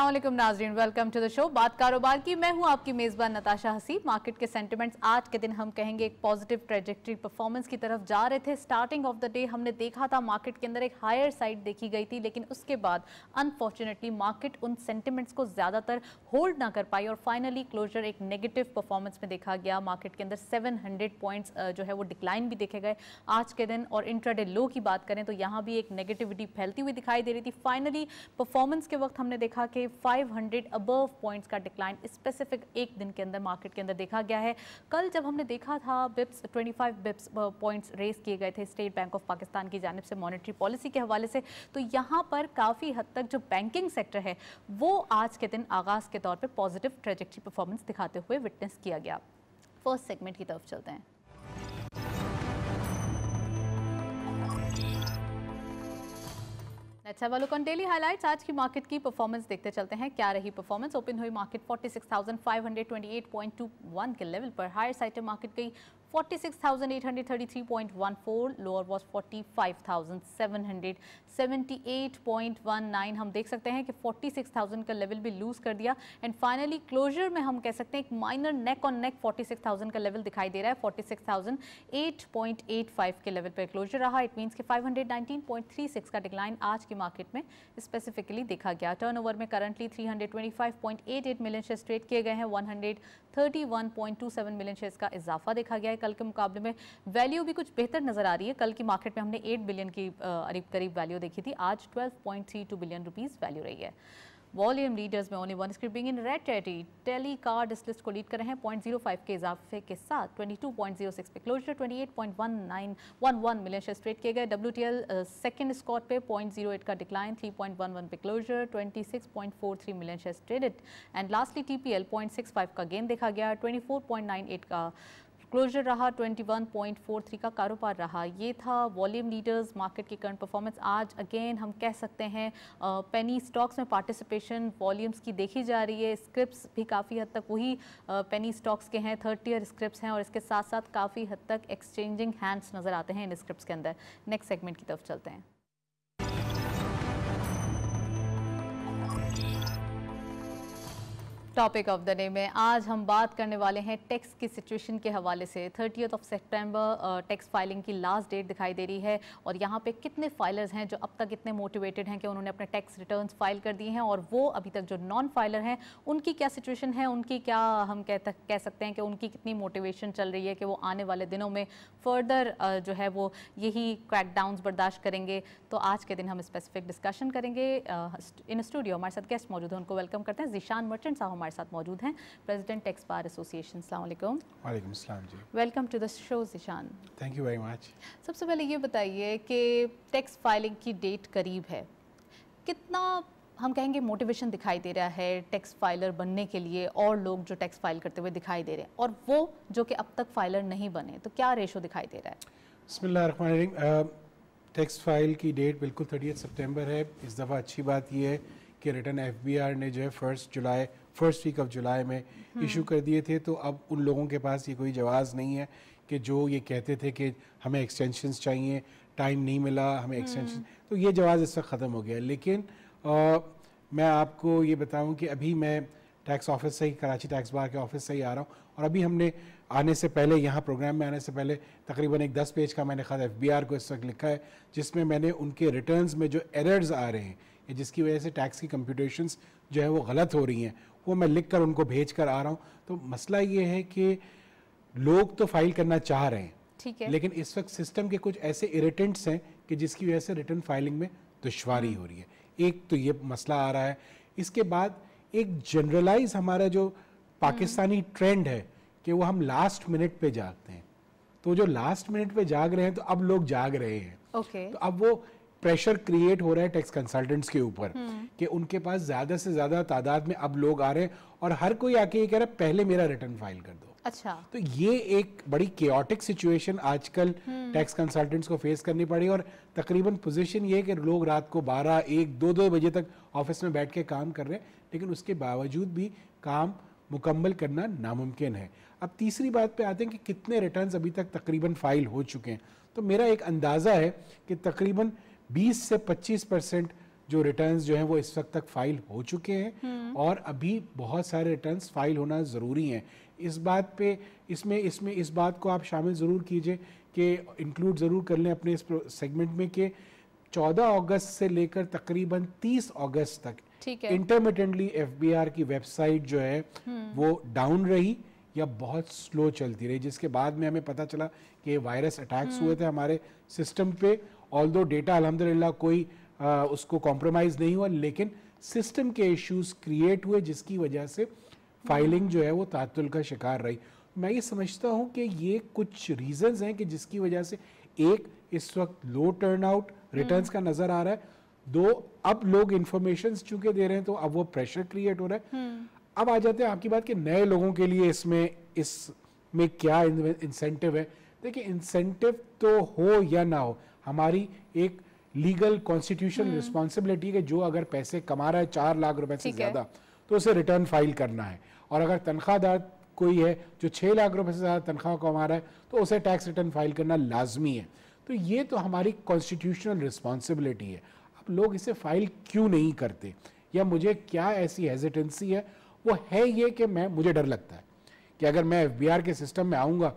अस्सलाम वालेकुम नाज़रीन, वेलकम टू द शो। बात कारोबार की, मैं हूं आपकी मेज़बान नताशा हसी। मार्केट के सेंटिमेंट्स आज के दिन हम कहेंगे एक पॉजिटिव ट्रेजेक्टरी परफॉर्मेंस की तरफ जा रहे थे। स्टार्टिंग ऑफ द डे हमने देखा था मार्केट के अंदर एक हायर साइड देखी गई थी, लेकिन उसके बाद अनफॉर्चुनेटली मार्केट उन सेंटिमेंट्स को ज़्यादातर होल्ड ना कर पाई और फाइनली क्लोजर एक नेगेटिव परफॉर्मेंस में देखा गया। मार्केट के अंदर 700 पॉइंट्स जो है वो डिक्लाइन भी देखे गए आज के दिन। और इंट्राडे लो की बात करें तो यहाँ भी एक नेगेटिविटी फैलती हुई दिखाई दे रही थी। फाइनली परफॉर्मेंस के वक्त हमने देखा कि 500 अबव पॉइंट्स का डिक्लाइन स्पेसिफिक एक दिन के अंदर मार्केट के अंदर देखा गया है। कल जब हमने देखा था बिप्स 25 बिप्स पॉइंट्स रेस किए गए थे स्टेट बैंक ऑफ पाकिस्तान की जानिब से मॉनेटरी पॉलिसी के हवाले से, तो यहाँ पर काफ़ी हद तक जो बैंकिंग सेक्टर है वो आज के दिन आगाज़ के तौर पर पॉजिटिव ट्रेजेक्टरी परफॉर्मेंस दिखाते हुए विटनेस किया गया। फर्स्ट सेगमेंट की तरफ चलते हैं। अच्छा वालों कौन डेली हाइलाइट्स, आज की मार्केट की परफॉर्मेंस देखते चलते हैं। क्या रही परफॉर्मेंस? ओपन हुई मार्केट 46,528.21 के लेवल पर। हायर साइड मार्केट गई 46,833.14, लोअर वॉज 45,778.19। हम देख सकते हैं कि 46,000 का लेवल भी लूज कर दिया एंड फाइनली क्लोजर में हम कह सकते हैं एक माइनर नेक ऑन नेक 46,000 का लेवल दिखाई दे रहा है। 46,008.85 के लेवल पर क्लोजर रहा। इट मीन्स कि 519.36 का डिक्लाइन आज की मार्केट में स्पेसिफिकली देखा गया। टर्नओवर में करंटली 325.88 मिलियन शेयर्स ट्रेड किए गए हैं। 131.27 मिलियन शेयर्स का इजाफा देखा गया है। कल के मुकाबले में वैल्यू भी कुछ बेहतर नजर आ रही है। कल की मार्केट में हमने 8 बिलियन की करीब वैल्यू देखी थी, आज 12.32 बिलियन रुपीस वैल्यू रही है। वॉल्यूम लीडर्स में only one scripping in red territory. Telecard इस लिस्ट को लीड कर रहे हैं 0.05 के इजाफे के साथ 22.06 पे क्लोजर। 28.11 मिलियन शेयर्स ट्रेड किए गए। WTL सेकंड स्कॉट पे 0.08 का डिक्लाइन, 3.11 पे closure. 26.43 million shares traded and lastly TPL 0.65 का गेन देखा गया। 24.98 का क्लोजर रहा। 21.43 का कारोबार रहा। ये था वॉल्यूम लीडर्स मार्केट की करंट परफॉर्मेंस। आज अगेन हम कह सकते हैं पेनी स्टॉक्स में पार्टिसिपेशन वॉल्यूम्स की देखी जा रही है। स्क्रिप्ट्स भी काफ़ी हद तक वही पेनी स्टॉक्स के हैं, थर्ड टियर स्क्रिप्ट्स हैं और इसके साथ साथ काफ़ी हद तक एक्सचेंजिंग हैंड्स नज़र आते हैं इन स्क्रिप्ट्स के अंदर। नेक्स्ट सेगमेंट की तरफ चलते हैं। टॉपिक ऑफ द डे में आज हम बात करने वाले हैं टैक्स की सिचुएशन के हवाले से। 30 सितंबर टैक्स फाइलिंग की लास्ट डेट दिखाई दे रही है और यहाँ पे कितने फाइलर्स हैं जो अब तक इतने मोटिवेटेड हैं कि उन्होंने अपने टैक्स रिटर्न्स फाइल कर दिए हैं और वो अभी तक जो नॉन फाइलर हैं उनकी क्या सिचुएशन है, उनकी क्या हम कह सकते हैं कि उनकी कितनी मोटिवेशन चल रही है कि वो आने वाले दिनों में फर्दर जो है वो यही क्रैकडाउन्स बर्दाश्त करेंगे। तो आज के दिन हम स्पेसिफिक डिस्कशन करेंगे। इन स्टूडियो हमारे साथ गेस्ट मौजूद हैं, उनको वेलकम करते हैं। ज़ीशान मर्चेंट साहब हमारे साथ मौजूद हैं, प्रेसिडेंट टैक्स बार एसोसिएशन। अस्सलाम वालेकुम। वालेकुम अस्सलाम जी। Welcome to the show Zeeshan. Thank you very much. सबसे पहले ये बताइए कि टैक्स फाइलिंग की डेट करीब है, कितना हम कहेंगे मोटिवेशन दिखाई दे रहा है टैक्स फाइलर बनने के लिए और लोग जो टैक्स फाइल करते हुए दिखाई दे रहे हैं और वो जो कि अब तक फाइलर नहीं बने, तो क्या रेशो दिखाई दे रहा है? बिस्मिल्लाहिर्रहमानिर्रहीम। टैक्स फाइल की डेट बिल्कुल 30 सितंबर है। इस दफ़ा अच्छी बात यह है कि रिटर्न FBR ने जो है फर्स्ट वीक ऑफ जुलाई में इशू कर दिए थे। तो अब उन लोगों के पास ये कोई जवाज़ नहीं है कि जो ये कहते थे कि हमें एक्सटेंशंस चाहिए, टाइम नहीं मिला हमें एक्सटेंशन, तो ये जवाज़ इस वक्त ख़त्म हो गया। लेकिन मैं आपको ये बताऊं कि अभी मैं टैक्स ऑफिस से ही, कराची टैक्स बार के ऑफिस से ही आ रहा हूँ और अभी हमने आने से पहले, यहाँ प्रोग्राम में आने से पहले तकरीबन एक 10 पेज का मैंने ख़त FBR को इस वक्त लिखा है, जिसमें मैंने उनके रिटर्न्स में जो एरर्स आ रहे हैं जिसकी वजह से टैक्स की कंप्यूटेशंस जो है वो गलत हो रही हैं, वो मैं लिख कर उनको भेज कर आ रहा हूँ। तो मसला ये है कि लोग तो फाइल करना चाह रहे हैं, ठीक है, लेकिन इस वक्त सिस्टम के कुछ ऐसे इरिटेंट्स हैं कि जिसकी वजह से रिटर्न फाइलिंग में दुश्वारी हो रही है। एक तो ये मसला आ रहा है। इसके बाद एक जनरलाइज हमारा जो पाकिस्तानी ट्रेंड है कि वो हम लास्ट मिनट पे जागते हैं, तो जो लास्ट मिनट पे जाग रहे हैं तो अब लोग जाग रहे हैं। तो अब वो प्रेशर क्रिएट हो रहा है टैक्स कंसल्टेंट्स के ऊपर कि उनके पास ज्यादा से ज्यादा तादाद में अब लोग आ रहे हैं और हर कोई आके ये कह रहा है पहले मेरा रिटर्न फाइल कर दो। अच्छा, तो ये एक बड़ी केओटिक सिचुएशन आजकल टैक्स कंसल्टेंट्स को फेस करनी पड़ी और तकरीबन पोजीशन ये है कि लोग रात को 12, 1, 2 बजे तक ऑफिस में बैठ के काम कर रहे हैं, लेकिन उसके बावजूद भी काम मुकम्मल करना नामुमकिन है। अब तीसरी बात पे आते हैं कि कितने रिटर्न्स अभी तक तकरीबन फाइल हो चुके हैं। तो मेरा एक अंदाज़ा है कि तकरीबन 20 से 25% जो रिटर्न्स जो हैं वो इस वक्त तक फाइल हो चुके हैं और अभी बहुत सारे रिटर्न्स फाइल होना ज़रूरी हैं। इस बात पे इसमें इस बात को आप शामिल ज़रूर कीजिए कि इंक्लूड ज़रूर कर लें अपने इस सेगमेंट में कि 14 अगस्त से लेकर तकरीबन 30 अगस्त तक इंटरमिटेंटली एफबीआर की वेबसाइट जो है वो डाउन रही या बहुत स्लो चलती रही, जिसके बाद में हमें पता चला कि वायरस अटैक्स हुए थे हमारे सिस्टम पे। ऑल्दो डेटा अल्हम्दुलिल्लाह कोई उसको कॉम्प्रोमाइज़ नहीं हुआ, लेकिन सिस्टम के इश्यूज क्रिएट हुए जिसकी वजह से फाइलिंग जो है वो तातुल का शिकार रही। मैं ये समझता हूँ कि ये कुछ रीजंस हैं कि जिसकी वजह से एक इस वक्त लो टर्नआउट रिटर्न्स का नज़र आ रहा है, दो अब लोग इंफॉर्मेशन चूंकि दे रहे हैं तो अब वो प्रेशर क्रिएट हो रहा है। अब आ जाते हैं आपकी बात कि नए लोगों के लिए इसमें क्या इंसेंटिव है। देखिए इंसेंटिव तो हो या ना हो, हमारी एक लीगल कॉन्स्टिट्यूशनल रिस्पॉन्सिबिलिटी है जो अगर पैसे कमा रहा है 4 लाख रुपए से ज्यादा तो उसे रिटर्न फाइल करना है, और अगर तनख्वाहदार कोई है जो 6 लाख रुपए से ज्यादा तनख्वाह कमा रहा है तो उसे टैक्स रिटर्न फाइल करना लाजमी है। तो ये तो हमारी कॉन्स्टिट्यूशनल रिस्पॉन्सिबिलिटी है। अब लोग इसे फाइल क्यों नहीं करते या मुझे क्या ऐसी हेजिटेंसी है, वो है ये कि मुझे डर लगता है कि अगर मैं एफबीआर के सिस्टम में आऊँगा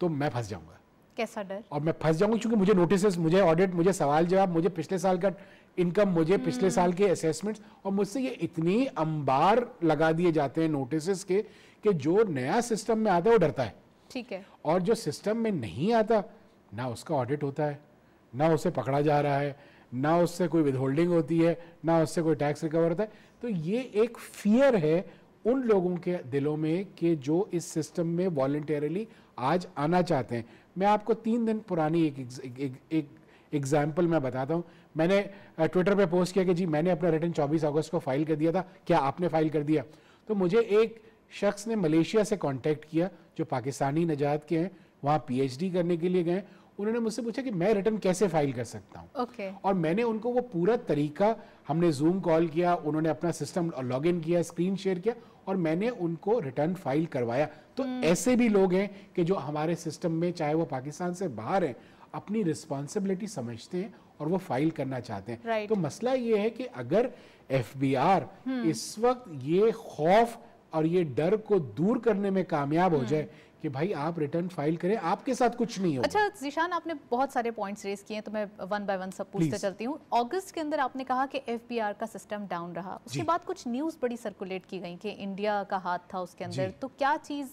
तो मैं फंस जाऊँगा। कैसा डर? और मैं फंस जाऊँगा क्योंकि मुझे नोटिस, मुझे ऑडिट, मुझे सवाल जवाब, मुझे पिछले साल का इनकम, मुझे पिछले साल के असेसमेंट्स, और मुझसे ये इतनी अंबार लगा दिए जाते हैं नोटिस के कि जो नया सिस्टम में आता है वो डरता है। ठीक है। और जो सिस्टम में नहीं आता ना उसका ऑडिट होता है, ना उसे पकड़ा जा रहा है, ना उससे कोई विदहोल्डिंग होती है, ना उससे कोई टैक्स रिकवर होता है। तो ये एक फियर है उन लोगों के दिलों में कि जो इस सिस्टम में वॉलंटियरली आज आना चाहते हैं। मैं आपको 3 दिन पुरानी एक एग्जाम्पल मैं बताता हूँ। मैंने ट्विटर पे पोस्ट किया कि जी मैंने अपना रिटर्न 24 अगस्त को फाइल कर दिया था, क्या आपने फाइल कर दिया? तो मुझे एक शख्स ने मलेशिया से कांटेक्ट किया जो पाकिस्तानी नजात के हैं, वहाँ पीएचडी करने के लिए गए। उन्होंने मुझसे पूछा कि मैं रिटर्न कैसे फाइल कर सकता हूँ। और मैंने उनको वो पूरा तरीका, हमने जूम कॉल किया, उन्होंने अपना सिस्टम लॉग इन किया, स्क्रीन शेयर किया और मैंने उनको रिटर्न फाइल करवाया। तो ऐसे भी लोग हैं कि जो हमारे सिस्टम में, चाहे वो पाकिस्तान से बाहर हैं, अपनी रिस्पॉन्सिबिलिटी समझते हैं और वो फाइल करना चाहते हैं। तो मसला ये है कि अगर एफबीआर इस वक्त ये खौफ और ये डर को दूर करने में कामयाब हो जाए कि भाई आप रिटर्न फाइल करें, आपके साथ कुछ नहीं होगा। अच्छा ज़ीशान, आपने बहुत सारे पॉइंट्स रेज किए हैं तो मैं वन बाय वन सब पूछते चलती हूँ। अगस्त के अंदर आपने कहा कि एफबीआर का सिस्टम डाउन रहा, उसके बाद कुछ न्यूज़ बड़ी सर्कुलेट की गई कि इंडिया का हाथ था उसके अंदर। तो क्या चीज़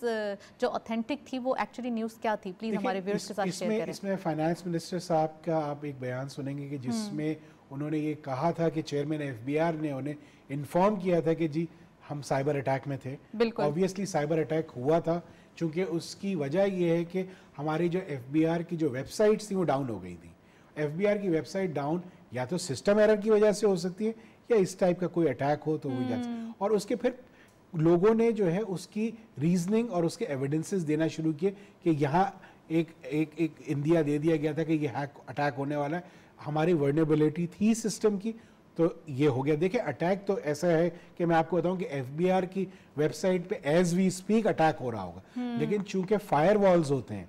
जो ऑथेंटिक थी वो एक्चुअली न्यूज़ क्या थी? प्लीज़ हमारे व्यूअर्स के साथ शेयर करें। इसमें फाइनेंस मिनिस्टर साहब का आप एक बयान सुनेंगे कि जिसमें उन्होंने ये कहा था कि चेयरमैन एफबीआर ने उन्हें इन्फॉर्म किया था कि जी हम साइबर अटैक में थे। ऑब्वियसली साइबर अटैक हुआ था, चूंकि उसकी वजह यह है कि हमारी जो एफबीआर की जो वेबसाइट्स थी वो डाउन हो गई थी। एफबीआर की वेबसाइट डाउन या तो सिस्टम एरर की वजह से हो सकती है या इस टाइप का कोई अटैक हो तो हो जाता है। और उसके फिर लोगों ने जो है उसकी रीजनिंग और उसके एविडेंसेस देना शुरू किए कि यहाँ एक इंडिया दे दिया गया था कि ये हैक अटैक होने वाला है, हमारी वर्नेबिलिटी थी सिस्टम की, तो ये हो गया। देखिए अटैक तो ऐसा है कि मैं आपको बताऊं कि एफबीआर की वेबसाइट पे एज वी स्पीक अटैक हो रहा होगा, लेकिन चूंकि फायरवॉल्स होते हैं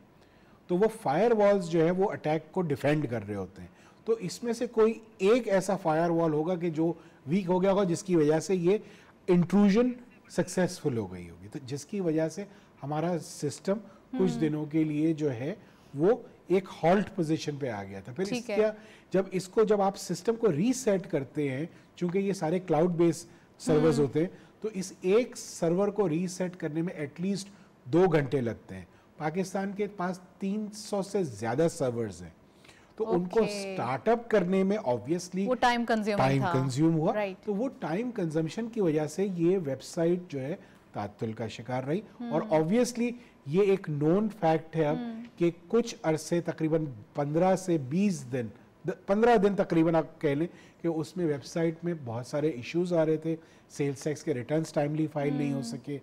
तो वो फायरवॉल्स जो है वो अटैक को डिफेंड कर रहे होते हैं। तो इसमें से कोई एक ऐसा फायरवॉल होगा कि जो वीक हो गया होगा जिसकी वजह से ये इंट्रूजन सक्सेसफुल हो गई होगी, तो जिसकी वजह से हमारा सिस्टम कुछ दिनों के लिए जो है वो एक हॉल्ट पोजीशन पे आ गया था। फिर क्या, जब आप सिस्टम को रीसेट करते हैं, चूंकि ये सारे क्लाउड बेस्ड सर्वर्स होते हैं, तो इस एक सर्वर को रीसेट करने में एटलीस्ट 2 घंटे लगते हैं। पाकिस्तान के पास 300 से ज्यादा सर्वर्स हैं, तो उनको स्टार्टअप करने में ऑब्वियसली वो टाइम कंज्यूम हुआ। तो वो टाइम कंजम्पशन की वजह से ये वेबसाइट जो है तात्तुल का शिकार रही। और ऑब्वियसली ये एक नोन फैक्ट है अब कि कुछ अरसे तकरीबन 15 से 20 दिन, 15 दिन तकरीबन आप कह लें कि उसमें वेबसाइट में बहुत सारे इश्यूज आ रहे थे। सेल्स टैक्स के रिटर्न्स टाइमली फाइल नहीं हो सके,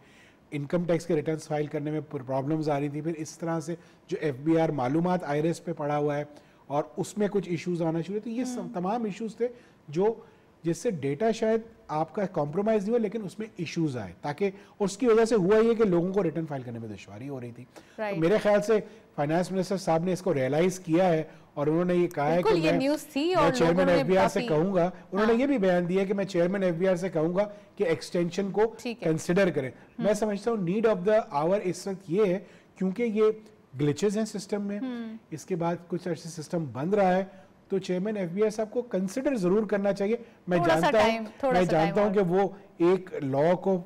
इनकम टैक्स के रिटर्न्स फाइल करने में प्रॉब्लम्स आ रही थी। फिर इस तरह से जो एफबीआर मालूमात आईआरएस पे पड़ा हुआ है और उसमें कुछ इश्यूज आना शुरू, तो ये तमाम इश्यूज थे जो जिससे डेटा शायद आपका कॉम्प्रोमाइज नहीं हुआ, लेकिन उसमें इश्यूज आए, ताकि उसकी वजह से हुआ ये कि लोगों को रिटर्न फाइल करने में दुश्वारी हो रही थी। तो मेरे ख्याल से फाइनेंस मिनिस्टर साहब ने इसको रियलाइज किया है और उन्होंने ये कहा है कि मैं चेयरमैन एफबीआर से कहूंगा, उन्होंने ये भी बयान दिया कि मैं चेयरमैन एफबीआर से कहूंगा कि एक्सटेंशन को कंसिडर करें। मैं समझता हूँ नीड ऑफ द आवर इस वक्त ये है, क्योंकि ये ग्लिचेस हैं सिस्टम में, इसके बाद कुछ अर्से सिस्टम बंद रहा है, तो चेयरमैन एफबीआर साहब को कंसिडर जरूर करना चाहिए। मैं जानता हूं कि वो एक लॉ को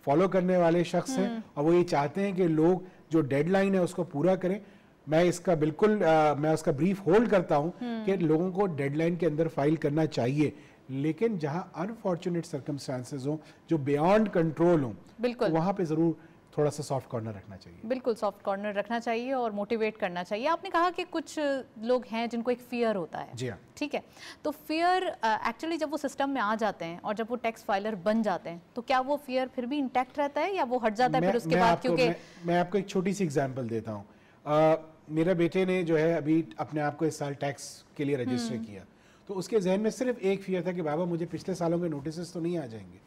फॉलो करने वाले शख्स हैं और वो ये चाहते हैं कि लोग जो डेडलाइन है उसको पूरा करें। मैं इसका बिल्कुल मैं उसका ब्रीफ होल्ड करता हूं कि लोगों को डेडलाइन के अंदर फाइल करना चाहिए, लेकिन जहां अनफॉर्चुनेट सर्कमस्टांसेस हो, जो बियॉन्ड कंट्रोल हो, तो वहां पे जरूर थोड़ा सा सॉफ्ट कॉर्नर रखना चाहिए। बिल्कुल सॉफ्ट कॉर्नर रखना चाहिए और मोटिवेट करना चाहिए। आपने कहा कि कुछ लोग हैं जिनको एक फियर होता है, जी हाँ, ठीक है, तो फियर एक्चुअली जब वो सिस्टम में आ जाते हैं और जब वो टैक्स फाइलर बन जाते हैं, तो क्या वो फियर फिर भी इंटैक्ट रहता है या वो हट जाता है फिर उसके बाद? क्योंकि मैं आपको एक छोटी सी एग्जांपल देता हूँ। मेरे बेटे ने जो है अभी अपने आप को इस साल टैक्स के लिए रजिस्टर किया, तो उसके जहन में सिर्फ एक फियर था कि बाबा मुझे पिछले सालों के नोटिस तो नहीं आ जाएंगे,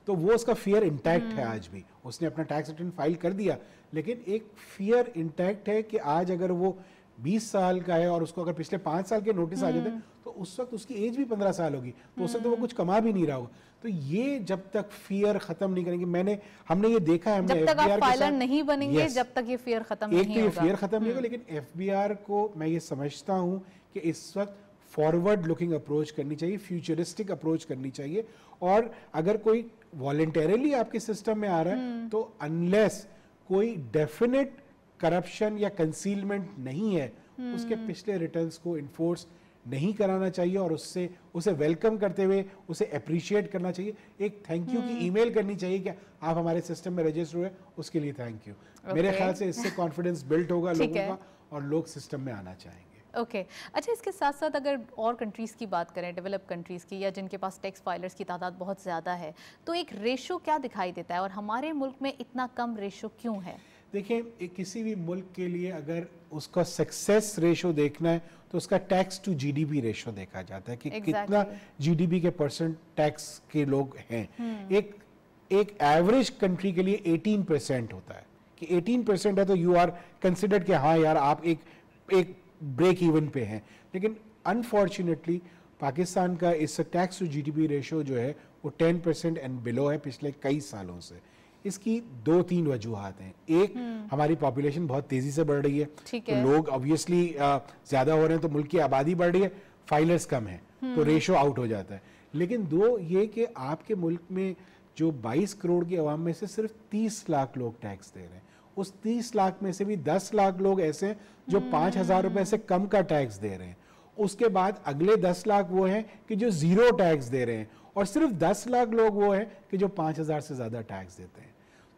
तो वो उसका फियर इंटैक्ट है आज भी। उसने अपना टैक्स रिटर्न फाइल कर दिया, लेकिन एक फियर इंटैक्ट है कि आज अगर वो 20 साल का है और उसको अगर पिछले 5 साल के नोटिस आ जाते तो उस वक्त उसकी एज भी 15 साल होगी, तो उस वक्त वो कुछ कमा भी नहीं रहा होगा। तो ये जब तक फियर खत्म नहीं करेंगे, हमने ये देखा है, जब तक आप फाइलर नहीं बनेंगे, जब तक ये फियर खत्म नहीं होगा, एक तो ये फियर खत्म नहीं होगा, लेकिन एफबीआर को मैं ये समझता हूँ कि इस वक्त फॉरवर्ड लुकिंग अप्रोच करनी चाहिए, फ्यूचरिस्टिक अप्रोच करनी चाहिए। और अगर कोई वॉलंटरली आपके सिस्टम में आ रहा है, तो अनलेस कोई डेफिनेट करप्शन या कंसीलमेंट नहीं है, उसके पिछले रिटर्न्स को इन्फोर्स नहीं कराना चाहिए और उसे वेलकम करते हुए उसे अप्रिशिएट करना चाहिए। एक थैंक यू की ईमेल करनी चाहिए कि आप हमारे सिस्टम में रजिस्टर हुए, उसके लिए थैंक यू। मेरे ख्याल से इससे कॉन्फिडेंस बिल्ड होगा लोगों का और लोग सिस्टम में आना चाहेंगे। ओके अच्छा, इसके साथ साथ अगर और कंट्रीज़ की बात करें, डेवलप कंट्रीज़ की, या जिनके पास टैक्स फाइलर्स की तादाद बहुत ज़्यादा है, तो एक रेशो क्या दिखाई देता है और हमारे मुल्क में इतना कम रेशो क्यों है? देखिए, किसी भी मुल्क के लिए अगर उसका सक्सेस रेशो देखना है तो उसका टैक्स टू जीडीपी रेशो देखा जाता है कि कितना जीडीपी के परसेंट टैक्स के लोग हैं। एक एवरेज कंट्री के लिए 18% होता है कि 18% है तो यू आर कंसिडर्ड कि हाँ यार आप एक ब्रेक इवन पे हैं। लेकिन अनफॉर्चुनेटली पाकिस्तान का इस टैक्स टू जीडीपी रेशो जो है वो 10% एंड बिलो है पिछले कई सालों से। इसकी 2-3 वजूहात हैं। एक, हमारी पॉपुलेशन बहुत तेजी से बढ़ रही है, तो लोग ऑब्वियसली ज्यादा हो रहे हैं, तो मुल्क की आबादी बढ़ रही है, फाइलर्स कम है, तो रेशो आउट हो जाता है। लेकिन दो ये कि आपके मुल्क में जो 22 करोड़ की आवाम में से सिर्फ 30 लाख लोग टैक्स दे रहे हैं। उस 30 लाख में से भी 10 लाख लोग ऐसे हैं जो 5,000 रुपए से कम का टैक्स दे रहे हैं। उसके बाद अगले 10 लाख वो हैं कि जो जीरो टैक्स दे रहे हैं, और सिर्फ 10 लाख लोग वो हैं कि जो 5,000 से ज्यादा टैक्स देते हैं।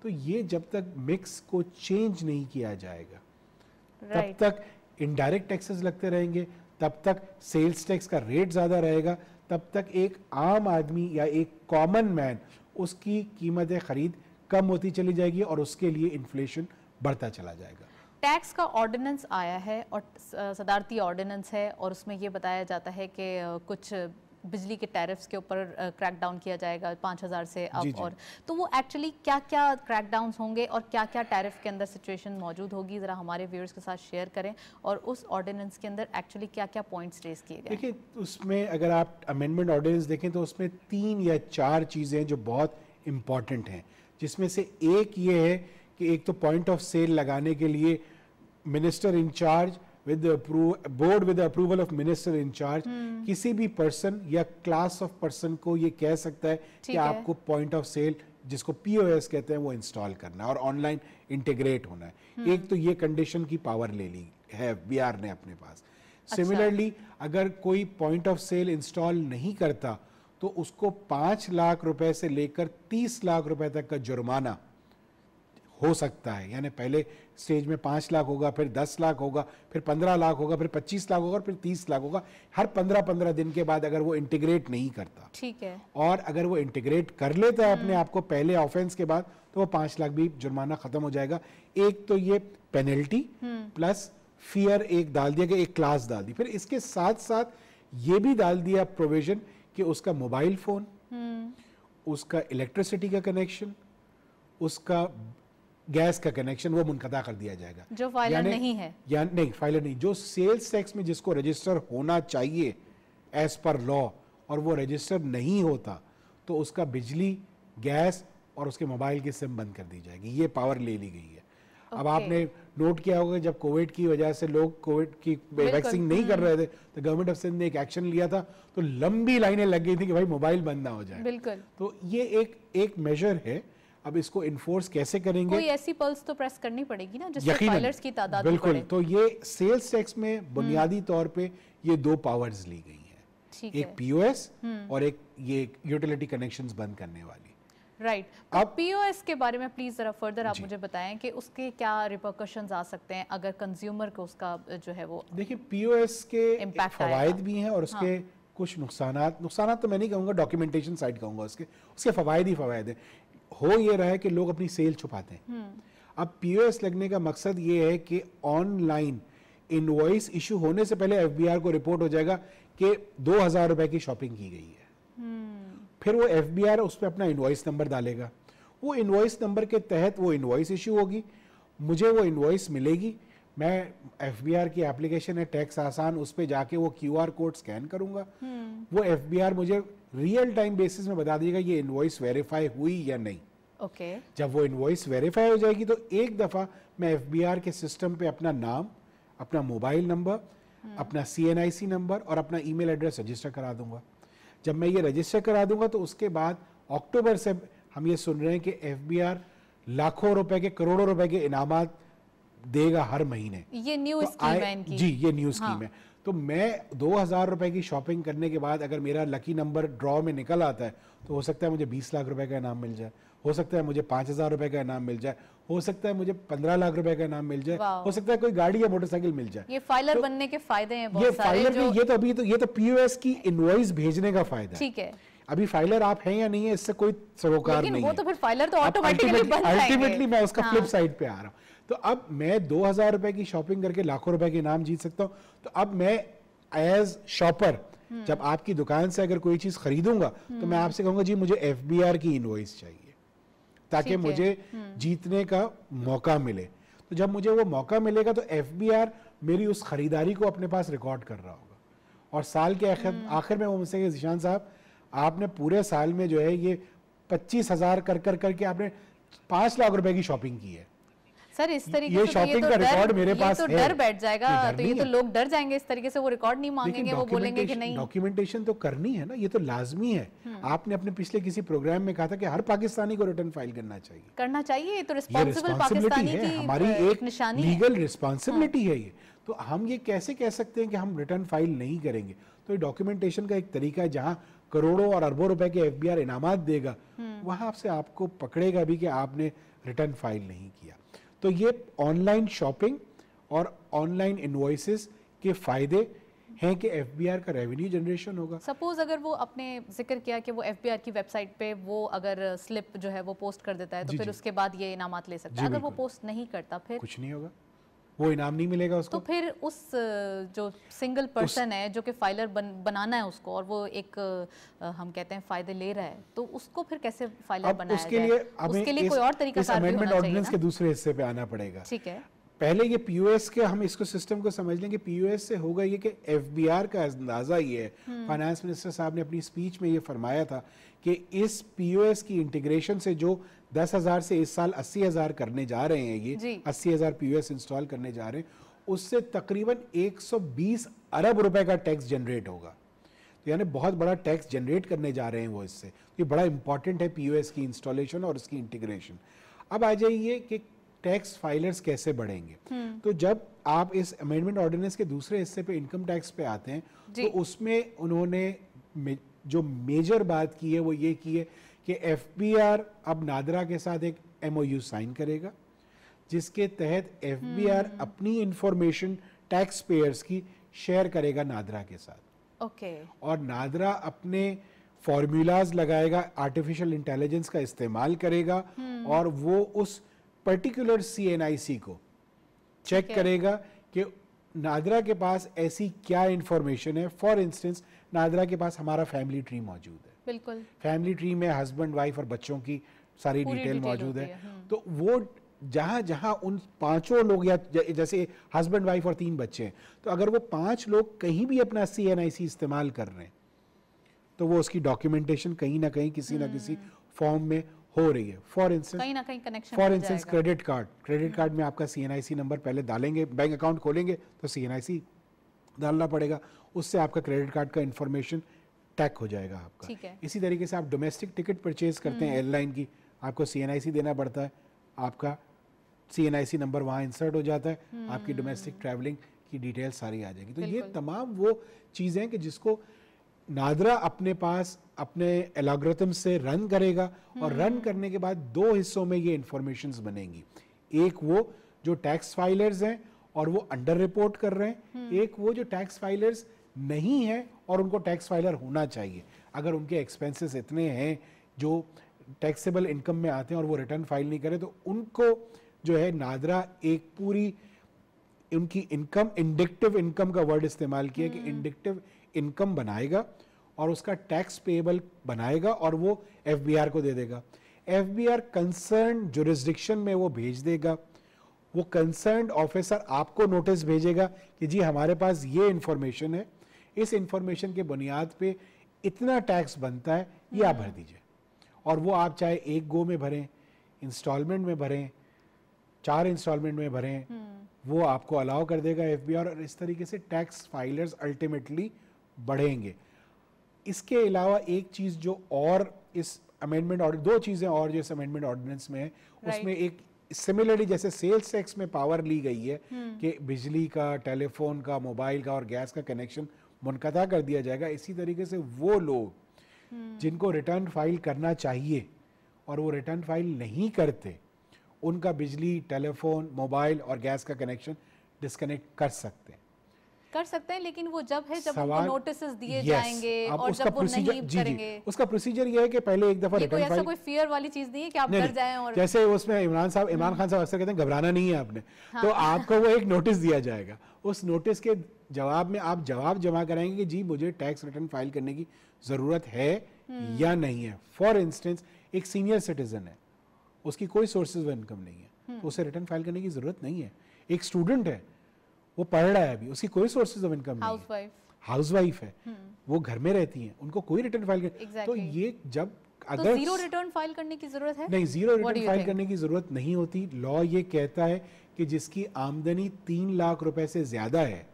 तो ये जब तक मिक्स को चेंज नहीं किया जाएगा, तब तक इनडायरेक्ट टैक्सेस लगते रहेंगे, तब तक सेल्स टैक्स का रेट ज्यादा रहेगा, तब तक एक आम आदमी या एक कॉमन मैन उसकी कीमत खरीद कम होती चली जाएगी और उसके लिए इन्फ्लेशन बढ़ता चला जाएगा। टैक्स का ऑर्डिनेंस आया है और सदारती ऑर्डिनेंस है, और उसमें ये बताया जाता है कि कुछ बिजली के टैरिफ्स के ऊपर क्रैकडाउन किया जाएगा 5,000 से अब। और तो वो एक्चुअली क्या क्या क्रैकडाउन्स होंगे और क्या क्या टैरिफ के अंदर सिचुएशन मौजूद होगी, ज़रा हमारे व्यूअर्स के साथ शेयर करें। और उस ऑर्डिनेंस के अंदर एक्चुअली क्या क्या पॉइंट्स रेज किए गए? देखिए, उसमें अगर आप अमेंडमेंट ऑर्डिनेंस देखें तो उसमें 3 या 4 चीज़ें जो बहुत इम्पॉर्टेंट हैं, जिसमें से एक ये है कि एक तो पॉइंट ऑफ सेल लगाने के लिए minister in charge board with approval of minister in charge किसी भी पर्सन या क्लास ऑफ पर्सन को ये कह सकता है कि आपको पॉइंट ऑफ सेल, जिसको पीओएस कहते हैं, वो इंस्टॉल करना है और ऑनलाइन इंटीग्रेट होना है। एक तो ये कंडीशन की पावर ले ली है बीआर ने अपने पास। सिमिलरली अगर कोई पॉइंट ऑफ सेल इंस्टॉल नहीं करता तो उसको 5 लाख रुपए से लेकर 30 लाख रुपए तक का जुर्माना हो सकता है। यानी पहले स्टेज में 5 लाख होगा, फिर 10 लाख होगा, फिर 15 लाख होगा, फिर 25 लाख होगा, फिर 30 लाख होगा, हर 15-15 दिन के बाद, अगर वो इंटीग्रेट नहीं करता। ठीक है। और अगर वो इंटीग्रेट कर लेता है अपने आप को पहले ऑफेंस के बाद, तो वो 5 लाख भी जुर्माना खत्म हो जाएगा। एक तो ये पेनल्टी प्लस फियर एक डाल दिया कि एक क्लास डाल दी। फिर इसके साथ साथ ये भी डाल दिया प्रोविजन कि उसका मोबाइल फोन, उसका इलेक्ट्रिसिटी का कनेक्शन, उसका गैस का कनेक्शन वो मुनक़ता कर दिया जाएगा। जो फाइलर नहीं है, या नहीं फाइलर नहीं, जो सेल्स टैक्स में जिसको रजिस्टर होना चाहिए एज पर लॉ और वो रजिस्टर नहीं होता, तो उसका बिजली, गैस और उसके मोबाइल की सिम बंद कर दी जाएगी। ये पावर ले ली गई है। अब आपने नोट किया होगा जब कोविड की वजह से लोग कोविड की वैक्सीन नहीं कर रहे थे तो गवर्नमेंट ऑफ सिंध ने एक एक्शन लिया था, तो लंबी लाइनें लग गई थी कि भाई मोबाइल बंद ना हो जाए। बिल्कुल। तो ये एक मेजर है। अब इसको इन्फोर्स कैसे करेंगे? कोई ऐसी पल्स तो प्रेस करनी पड़ेगी ना जिससे फाइलर्स की तादाद बिल्कुल। तो ये सेल्स टैक्स में बुनियादी तौर पे ये दो पावर्स ली गई हैं, एक पीओएस और एक ये यूटिलिटी कनेक्शंस बंद करने वाली। राइट। अब पीओएस के बारे में प्लीज जरा फर्दर आप मुझे बताएं कि उसके क्या रिपरकशंस आ सकते हैं अगर कंज्यूमर को उसका जो है वो। देखिए पीओएस के फवायद भी हैं और उसके कुछ नुकसानात तो मैं नहीं कहूँगा, डॉक्यूमेंटेशन साइड कहूँगा, उसके फवायद ही फवायद है। हो ये रहा है कि लोग अपनी सेल छुपाते हैं। अब पीओएस लगने का मकसद ये है कि ऑनलाइन इनवॉइस इशू होने से पहले एफबीआर को रिपोर्ट हो जाएगा कि 2000 रुपए की शॉपिंग की गई है। फिर वो एफबीआर उस पर अपना इनवॉइस नंबर डालेगा, वो इनवॉइस नंबर के तहत वो इनवॉइस इशू होगी, मुझे वो इनवॉइस मिलेगी, मैं एफबीआर की एप्लीकेशन है टैक्स आसान, उस पर जाके वो क्यूआर कोड स्कैन करूंगा, वो एफबीआर मुझे रियल टाइम बेसिस में बता देगा ये इनवॉइस वेरीफाई हुई या नहीं। ओके। जब वो इनवॉइस वेरीफाई हो जाएगी तो एक दफा मैं एफबीआर के सिस्टम पे अपना नाम, अपना मोबाइल नंबर, अपना सीएनआईसी नंबर और अपना ईमेल एड्रेस रजिस्टर करा दूंगा। जब मैं ये रजिस्टर करा दूंगा तो उसके बाद अक्टूबर से हम ये सुन रहे हैं कि एफबीआर लाखों रुपए के, करोड़ों रुपए के इनामात देगा हर महीने। ये न्यू स्कीम है इनकी। जी, ये न्यू स्कीम है। तो मैं 2000 रुपए की शॉपिंग करने के बाद अगर मेरा लकी नंबर ड्रॉ में निकल आता है तो हो सकता है मुझे 20 लाख रुपए का इनाम मिल जाए, हो सकता है मुझे 5000 रुपए का इनाम मिल जाए, हो सकता है मुझे 15 लाख रुपए का इनाम मिल जाए, हो सकता है कोई गाड़ी या मोटरसाइकिल मिल जाए। ये फाइलर तो बनने के फायदे हैं बहुत ये सारे। फाइलर ये तो पीओएस की इनवॉइस भेजने का फायदा है। ठीक है। अभी फाइलर आप हैं या नहीं है इससे कोई सरोकार नहीं है। वो तो फिर फाइलर तो ऑटोमेटिकली बन जाएंगे। अल्टीमेटली मैं उसका फ्लिप साइड पे आ रहा हूँ। तो अब मैं 2000 रुपए की शॉपिंग करके लाखों रुपए के इनाम जीत सकता हूँ। तो अब मैं एज शॉपर जब आपकी दुकान से अगर कोई चीज खरीदूंगा तो मैं आपसे कहूंगा जी मुझे एफबीआर की इनवॉइस चाहिए ताकि मुझे जीतने का मौका मिले। तो जब मुझे वो मौका मिलेगा तो एफबीआर मेरी उस खरीदारी को अपने पास रिकॉर्ड कर रहा होगा और साल के आखिर में वो मुझसे जिशान साहब आपने पूरे साल में जो है ये 25,000 कर करके आपने 5 लाख रुपए की शॉपिंग की है। सर इस तरीके ये से शॉपिंग का रिकॉर्ड मेरे पास है। डर बैठ जाएगा तो ये तो लोग डर जाएंगे इस तरीके से, वो रिकॉर्ड नहीं मांगेंगे, वो बोलेंगे कि नहीं। डॉक्यूमेंटेशन तो करनी है ना, ये तो लाजमी है। आपने अपने पिछले किसी प्रोग्राम में कहा था कि हर पाकिस्तानी को रिटर्न फाइल करना चाहिए। ये तो रिस्पांसिबल पाकिस्तानी की हमारी एक निशानी लीगल रिस्पांसिबिलिटी है ये। तो हम ये कैसे कह सकते हैं कि हम रिटर्न फाइल नहीं करेंगे? तो ये डॉक्यूमेंटेशन का एक तरीका है जहां करोड़ों और अरबों रुपए के एफबीआर इनामात देगा, वहां से आपको पकड़ेगा भी कि आपने रिटर्न फाइल नहीं किया। तो ये ऑनलाइन शॉपिंग और ऑनलाइन इनवॉइसेस के फायदे हैं कि एफबीआर का रेवेन्यू जनरेशन होगा। सपोज अगर वो आपने जिक्र किया कि वो एफबीआर की वेबसाइट पे वो अगर स्लिप जो है वो पोस्ट कर देता है तो फिर उसके बाद ये इनामात ले सकता है। अगर वो पोस्ट नहीं करता फिर कुछ नहीं होगा, वो इनाम नहीं मिलेगा उसको। तो फिर उस जो सिंगल पर्सन है जो कि फाइलर बनाना है उसको और वो एक हम कहते हैं फायदे ले रहा है, तो उसको फिर कैसे फाइलर बनाया जाए? उसके लिए कोई और तरीका कार भी होना चाहिए। ऑर्डिनेंस के दूसरे हिस्से पे आना पड़ेगा। ठीक है। पहले ये पीओएस के हम इसको सिस्टम को समझ लेंगे। पीओएस से होगा ये कि एफबीआर का अंदाजा ये है, फाइनेंस मिनिस्टर साहब ने अपनी स्पीच में ये फरमाया था कि इस पीओएस की इंटीग्रेशन से जो 10,000 से इस साल 80,000 करने जा रहे हैं, ये 80,000 पीओएस इंस्टॉल करने जा रहे हैं, उससे तकरीबन 120 अरब रुपए का टैक्स जनरेट होगा। तो यानी बहुत बड़ा टैक्स जनरेट करने जा रहे हैं वो इससे। ये बड़ा इंपॉर्टेंट है पीओएस की इंस्टॉलेशन और उसकी इंटीग्रेशन। अब आ जाइए कि टैक्स फाइलर्स कैसे बढ़ेंगे। तो जब आप इस अमेंडमेंट ऑर्डिनेंस के दूसरे हिस्से पे इनकम टैक्स पे आते हैं तो उसमें उन्होंने जो मेजर बात की है वो ये की है कि एफबीआर अब नादरा के साथ एक एमओयू साइन करेगा जिसके तहत एफबीआर अपनी इंफॉर्मेशन टैक्स पेयर्स की शेयर करेगा नादरा के साथ। ओके। और नादरा अपने फॉर्मूलाज लगाएगा, आर्टिफिशियल इंटेलिजेंस का इस्तेमाल करेगा और वो उस पर्टिकुलर सीएनआईसी को चेक करेगा कि नादरा के पास ऐसी क्या इंफॉर्मेशन है। फॉर इंस्टेंस नादरा के पास हमारा फैमिली ट्री मौजूद है, बिल्कुल। फैमिली ट्री में हस्बैंड वाइफ और बच्चों की सारी डिटेल मौजूद है। तो वो जहां जहां उन पांचों लोग, या जैसे हस्बैंड वाइफ और 3 बच्चे हैं, तो अगर वो 5 लोग कहीं भी अपना CNIC इस्तेमाल कर रहे हैं तो वो उसकी डॉक्यूमेंटेशन कहीं ना कहीं किसी ना किसी फॉर्म में हो रही है। फॉर इंस्टेंस कहीं ना कहीं connection, for instance credit card में आपका CNIC नंबर पहले डालेंगे, बैंक अकाउंट खोलेंगे तो CNIC डालना पड़ेगा, उससे आपका क्रेडिट कार्ड का इंफॉर्मेशन टैग हो जाएगा आपका। इसी तरीके से आप डोमेस्टिक टिकट परचेज करते हैं एयरलाइन की, आपको CNIC देना पड़ता है, आपका CNIC नंबर वहाँ इंसर्ट हो जाता है, आपकी डोमेस्टिक ट्रैवलिंग की डिटेल सारी आ जाएगी। तो ये तमाम वो चीज़ें कि जिसको नादरा अपने पास अपने एल्गोरिथम से रन करेगा, और रन करने के बाद 2 हिस्सों में ये इंफॉर्मेशंस बनेंगी। एक वो जो टैक्स फाइलर्स हैं और वो अंडर रिपोर्ट कर रहे हैं, एक वो जो टैक्स फाइलर्स नहीं है और उनको टैक्स फाइलर होना चाहिए। अगर उनके एक्सपेंसेस इतने हैं जो टैक्सेबल इनकम में आते हैं और वो रिटर्न फाइल नहीं करे, तो उनको जो है नादरा एक पूरी उनकी इनकम, इंडिक्टिव इनकम का वर्ड इस्तेमाल किया कि इंडिक्टिव इनकम बनाएगा और उसका टैक्स पेएबल बनाएगा और वो FBR को दे देगा। FBR कंसर्न जुरिस्डिक्शन में वो भेज देगा, वो कंसर्न ऑफिसर आपको नोटिस भेजेगा कि जी हमारे पास ये इंफॉर्मेशन है, इस इंफॉर्मेशन के बुनियाद पे इतना टैक्स बनता है, ये आप भर दीजिए। और वो आप चाहे एक गो में भरें, इंस्टॉलमेंट में भरें, 4 इंस्टॉलमेंट में भरें, वो आपको अलाउ कर देगा FBR। और इस तरीके से टैक्स फाइलर्स अल्टीमेटली बढ़ेंगे। इसके अलावा एक चीज़ जो और इस अमेंडमेंट और 2 चीज़ें और जो इस अमेंडमेंट ऑर्डिनेंस में है, उसमें एक सिमिलरली जैसे सेल्स टैक्स में पावर ली गई है कि बिजली का, टेलीफोन का, मोबाइल का और गैस का कनेक्शन मुनक़ता कर दिया जाएगा, इसी तरीके से वो लोग जिनको रिटर्न फाइल करना चाहिए और वो रिटर्न फाइल नहीं करते, उनका बिजली, टेलीफोन, मोबाइल और गैस का कनेक्शन डिस्कनेक्ट कर सकते हैं, लेकिन वो जब उनको नोटिसेस दिए जाएंगे और जब वो नहीं करेंगे। उसका प्रोसीजर ये है कि पहले एक दफा रिटर्न फाइल, कोई फियर वाली चीज नहीं है कि आप डर जाएं। और जैसे उसमें इमरान खान साहब अक्सर कहते हैं घबराना नहीं है आपने, तो आपको वो एक नोटिस दिया जाएगा, उस नोटिस के जवाब में आप जवाब जमा कराएंगे कि जी मुझे टैक्स रिटर्न फाइल करने की जरूरत है या नहीं है। फॉर इंस्टेंस एक सीनियर सिटीजन है, उसकी कोई सोर्सेज ऑफ इनकम नहीं है, तो उसे रिटर्न फाइल करने की जरूरत नहीं है। एक स्टूडेंट है, वो पढ़ रहा है अभी, उसकी कोई सोर्सेज ऑफ इनकम नहीं है, हाउसवाइफ है, वो घर में रहती हैं, उनको कोई रिटर्न फाइल तो ये जब अगर जीरो रिटर्न फाइल करने की जरूरत है, नहीं, जीरो रिटर्न फाइल करने की जरूरत नहीं होती। लॉ ये कहता है कि जिसकी आमदनी 3 लाख रुपए से ज्यादा है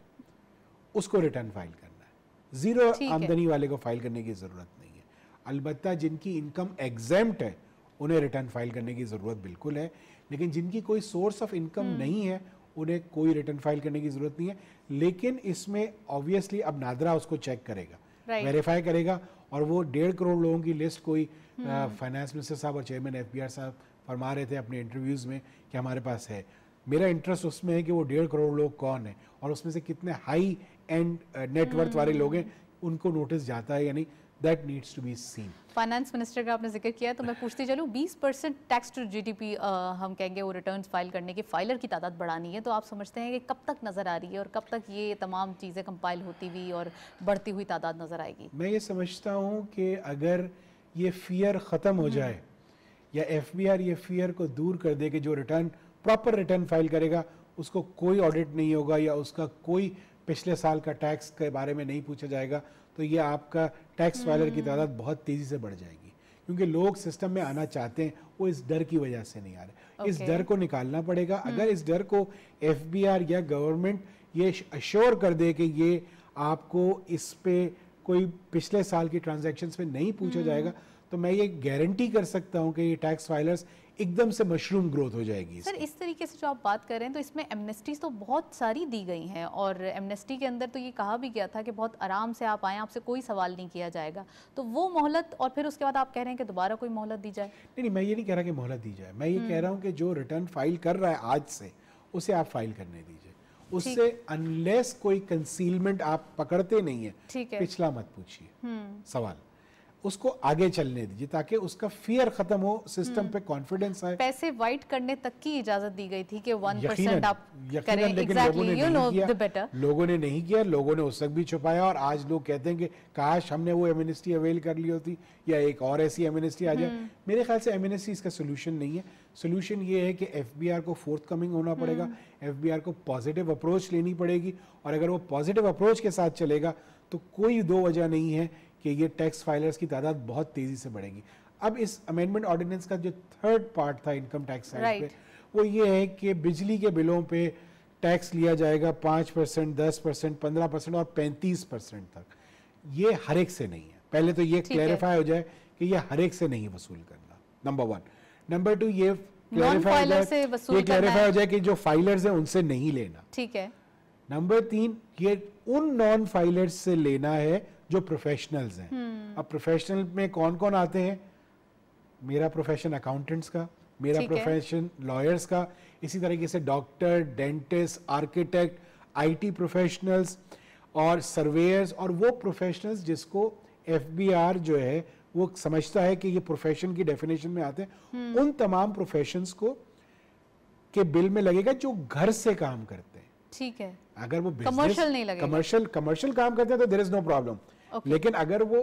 उसको रिटर्न फाइल करना है, जीरो आमदनी वाले को फाइल करने की जरूरत नहीं है। अलबत्ता जिनकी इनकम एग्जेम्प्ट है उन्हें रिटर्न फाइल करने की जरूरत बिल्कुल है, लेकिन जिनकी कोई सोर्स ऑफ इनकम नहीं है उन्हें कोई रिटर्न फाइल करने की जरूरत नहीं है। लेकिन इसमें ऑब्वियसली अब नादरा उसको चेक करेगा, वेरीफाई करेगा, और वो 1.5 करोड़ लोगों की लिस्ट कोई फाइनेंस मिनिस्टर साहब और चेयरमैन FBR साहब फरमा रहे थे अपने इंटरव्यूज में कि हमारे पास है। मेरा इंटरेस्ट उसमें है कि वो 1.5 करोड़ लोग कौन है और उसमें से कितने हाई एंड नेटवर्थ वाले लोग हैं, उनको नोटिस जाता है या नहीं, that needs to be seen. Finance minister का आपने जिक्र किया तो मैं पूछती चलूँ, 20% टैक्स टू GDP हम कहेंगे वो रिटर्न्स फाइल करने के फाइलर की तादाद बढ़ानी है, तो आप समझते हैं कि कब तक नज़र आ रही है और कब तक ये तमाम चीज़ें कंपाइल होती हुई और बढ़ती हुई तादाद नज़र आएगी? मैं ये समझता हूँ कि अगर ये फियर ख़त्म हो जाए या FBR ये फियर को दूर कर दे कि जो रिटर्न प्रॉपर रिटर्न फाइल करेगा उसको कोई ऑडिट नहीं होगा या उसका कोई पिछले साल का टैक्स के बारे में नहीं पूछा जाएगा, तो ये आपका टैक्स फाइलर की तादाद बहुत तेज़ी से बढ़ जाएगी। क्योंकि लोग सिस्टम में आना चाहते हैं, वो इस डर की वजह से नहीं आ रहे। इस डर को निकालना पड़ेगा। अगर इस डर को FBR या गवर्नमेंट ये अश्योर कर दे कि ये आपको इस पे कोई पिछले साल की ट्रांजैक्शंस में नहीं पूछा जाएगा, तो मैं ये गारंटी कर सकता हूँ कि ये टैक्स फाइलर्स एकदम से मशरूम ग्रोथ हो जाएगी। सर, इस तरीके से जो आप बात कर रहे हैं तो इसमें एमनेस्टीज तो बहुत सारी दी गई हैं और एमनेस्टी के अंदर तो ये कहा भी गया था कि बहुत आराम से आप आएँ, आपसे कोई सवाल नहीं किया जाएगा। तो वो मोहलत और फिर उसके बाद आप कह रहे हैं कि दोबारा कोई मोहलत दी जाए? नहीं, मैं ये नहीं कह रहा कि मोहलत दी जाए, मैं ये कह रहा हूँ कि जो रिटर्न फाइल कर रहा है आज से, उसे आप फाइल करने दीजिए। उससे अनलेस कोई कंसीलमेंट आप पकड़ते नहीं है, पिछला मत पूछिए सवाल। उसको आगे चलने दीजिए ताकि उसका फियर खत्म हो, सिस्टम पे कॉन्फिडेंस आए। पैसे वाइट करने तक की इजाजत दी गई थी कि 1% आप करें। लेकिन exactly, you know the better. लोगों ने नहीं किया, लोगों ने उस तक भी छुपाया और आज लोग कहते हैं कि काश हमने वो एमनेस्टी अवेल कर ली होती या एक और ऐसी एमनेस्टी आ जाए। मेरे ख्याल से एमनेस्टी इसका सोल्यूशन नहीं है। सोल्यूशन ये है कि एफबीआर को फोर्थ कमिंग होना पड़ेगा, एफबीआर को पॉजिटिव अप्रोच लेनी पड़ेगी और अगर वो पॉजिटिव अप्रोच के साथ चलेगा तो कोई दो वजह नहीं है कि ये टैक्स फाइलर्स की तादाद बहुत तेजी से बढ़ेगी। अब इस अमेंडमेंट ऑर्डिनेंस का जो थर्ड पार्ट था इनकम टैक्स साइड पे, वो ये है कि बिजली के बिलों पे टैक्स लिया जाएगा 5%, 10%, 15% और 35% तक। ये हर एक से नहीं है। पहले तो ये क्लैरिफाई हो जाए कि ये हर एक से नहीं वसूल करना, नंबर 1। नंबर 2, ये क्लैरिफाई हो जाए कि जो फाइलर्स हैं उनसे नहीं लेना। ठीक है। नंबर 3, ये उन नॉन फाइलर्स से लेना है जो प्रोफेशनल्स हैं। अब प्रोफेशनल में कौन कौन आते हैं? मेरा प्रोफेशन अकाउंटेंट्स का, मेरा प्रोफेशन लॉयर्स का, इसी तरीके से doctor, dentist, architect, IT professionals और सर्वेयर्स, और वो प्रोफेशनल्स जिसको एफबीआर जो है वो समझता है कि ये प्रोफेशन की डेफिनेशन में आते हैं, उन तमाम प्रोफेशंस को के बिल में लगेगा जो घर से काम करते हैं। ठीक है। अगर वो कमर्शियल नहीं लगेगा, कमर्शियल काम करते हैं तो देयर इज नो प्रॉब्लम। लेकिन अगर वो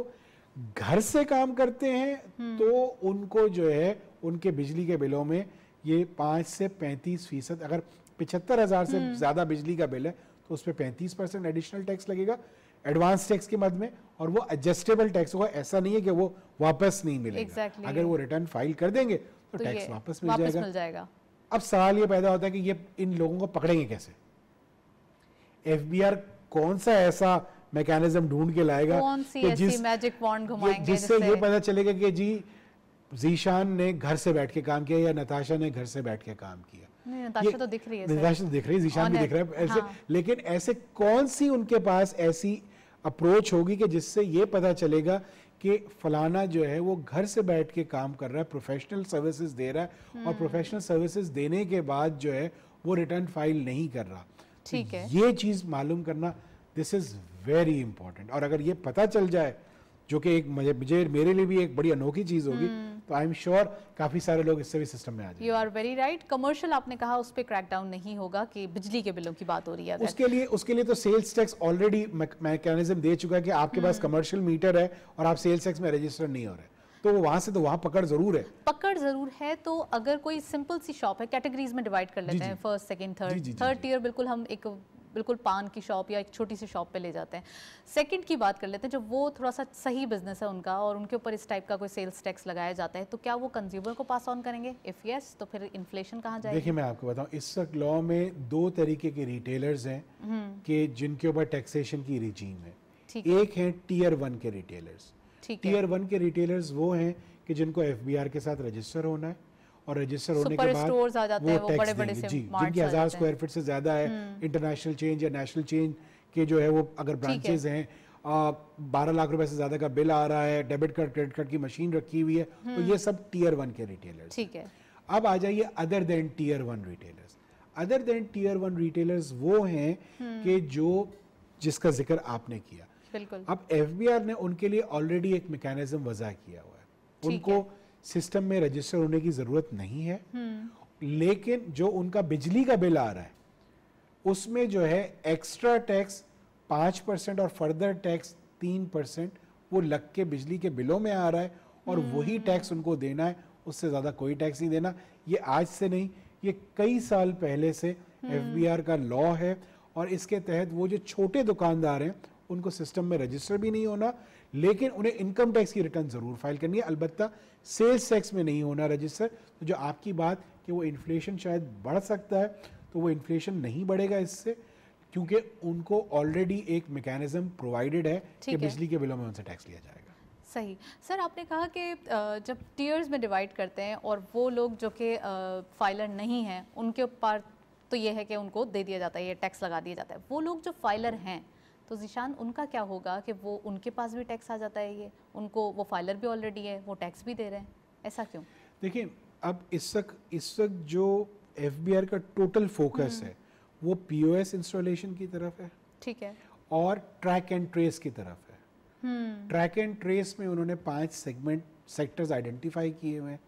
घर से काम करते हैं तो उनको जो है उनके बिजली के बिलों में ये 5 से 35%, अगर 75,000 से ज्यादा बिजली का बिल है तो उस पर 35% एडिशनल टैक्स लगेगा एडवांस टैक्स के मद में, और वो एडजस्टेबल टैक्स होगा। ऐसा नहीं है कि वो वापस नहीं मिलेगा। अगर वो रिटर्न फाइल कर देंगे तो टैक्स वापस मिल जाएगा। अब सवाल ये पैदा होता है कि ये इन लोगों को पकड़ेंगे कैसे? एफबीआर कौन सा ऐसा मैकेनिज्म ढूंढ के लाएगा कि मैजिक वॉन्ड घुमाएंगे जिससे ये पता चलेगा कि जी जीशान ने घर से बैठ के काम किया या नताशा ने घर से बैठ के काम किया? नताशा तो दिख रही है, नताशा तो दिख रही है, जीशान भी दिख रहा है ऐसे। लेकिन ऐसे कौन सी उनके पास ऐसी अप्रोच होगी कि जिससे ये पता चलेगा कि फलाना जो है वो घर से बैठ के काम कर रहा है, प्रोफेशनल सर्विसेज दे रहा है और प्रोफेशनल सर्विसेज देने के बाद जो है वो रिटर्न फाइल नहीं कर रहा। ठीक है। ये चीज मालूम करना दिस इज वेरी इंपॉर्टेंट। और अगर ये पता चल जाए, जो कि एक मेरे लिए भी एक बड़ी अनोखी चीज होगी, तो आई एम श्योर काफी सारे लोग इससे भी सिस्टम में आ जाएंगे। You are very right. Commercial आपने कहा उस पे क्रैकडाउन नहीं होगा कि बिजली के बिलों की बात हो रही है। उसके लिए तो सेल्स टैक्स ऑलरेडी मैकेनिज्म दे चुका है कि आपके पास कमर्शियल मीटर है और आप सेल्स टैक्स में रजिस्टर नहीं हो रहे, तो वहां से तो वहां पकड़ जरूर है। पकड़ जरूर है। तो अगर कोई सिंपल सी शॉप है, कैटेगरीज में डिवाइड कर लेते हैं, फर्स्ट, सेकंड, थर्ड टियर, बिल्कुल हम एक बिल्कुल पान की शॉप या एक छोटी सी शॉप पे ले जाते हैं। सेकंड की बात कर लेते हैं, जो वो थोड़ा सा सही बिजनेस है उनका और उनके ऊपर इस टाइप का कोई सेल्स टैक्स लगाया जाता है, तो क्या वो कंज्यूमर को पास ऑन करेंगे? इफ यस, तो फिर इन्फ्लेशन कहाँ जाएगी? देखिए मैं आपको बताऊं, इस वक्त लॉ में 2 तरीके के रिटेलर्स हैं कि जिनके ऊपर टैक्सेशन की रिजीम है। एक है टियर 1 के रिटेलर्स। टियर 1 के रिटेलर्स वो हैं कि जिनको एफबीआर के साथ रजिस्टर होना है और रजिस्टर होने के बाद वो टैक्स देंगे। जी, जिनकी 1000 स्क्वायर फीट से ज्यादा है, इंटरनेशनल चेंज या नेशनल चेंज के जो है वो अगर ब्रांचेस हैं, 12 लाख रुपए से ज्यादा का बिल आ रहा है, डेबिट कार्ड क्रेडिट कार्ड की मशीन रखी हुई है, तो ये सब टियर 1 के रिटेलर्स। ठीक है। अब आ जाइए other than tier 1 retailers. Other than tier 1 retailers वो हैं कि जिसका जिक्र आपने किया। बिल्कुल। अब एफबीआर ने उनके लिए ऑलरेडी एक मैकेनिज्म वज़ा किया हुआ है। उनको सिस्टम में रजिस्टर होने की जरूरत नहीं है, लेकिन जो उनका बिजली का बिल आ रहा है उसमें जो है एक्स्ट्रा टैक्स 5% और फर्दर टैक्स 3% वो लग के बिजली के बिलों में आ रहा है और वही टैक्स उनको देना है, उससे ज्यादा कोई टैक्स नहीं देना। ये आज से नहीं, ये कई साल पहले से एफबीआर का लॉ है और इसके तहत वो जो छोटे दुकानदार हैं उनको सिस्टम में रजिस्टर भी नहीं होना, लेकिन उन्हें इनकम टैक्स की रिटर्न जरूर फाइल करनी है। अलबत्ता सेल्स टैक्स में नहीं होना रजिस्टर। तो जो आपकी बात कि वो इन्फ्लेशन शायद बढ़ सकता है, तो वो इन्फ्लेशन नहीं बढ़ेगा इससे, क्योंकि उनको ऑलरेडी एक मैकेनिज्म प्रोवाइडेड है कि बिजली के बिलों में उनसे टैक्स लिया जाएगा। सही। सर आपने कहा कि जब टियर्स में डिवाइड करते हैं और वो लोग जो कि फाइलर नहीं हैं उनके ऊपर तो ये है कि उनको दे दिया जाता है, ये टैक्स लगा दिया जाता है। वो लोग जो फाइलर हैं तो जीशान उनका क्या होगा कि वो उनके पास भी टैक्स आ जाता है? ये उनको, वो फाइलर भी ऑलरेडी है, वो टैक्स भी दे रहे हैं, ऐसा क्यों? देखिए अब इस वक्त जो एफबीआर का टोटल फोकस है वो पीओएस इंस्टॉलेशन की तरफ है। ठीक है। और ट्रैक एंड ट्रेस की तरफ है। ट्रैक एंड ट्रेस में उन्होंने 5 सेक्टर्स आइडेंटिफाई किए हुए हैं।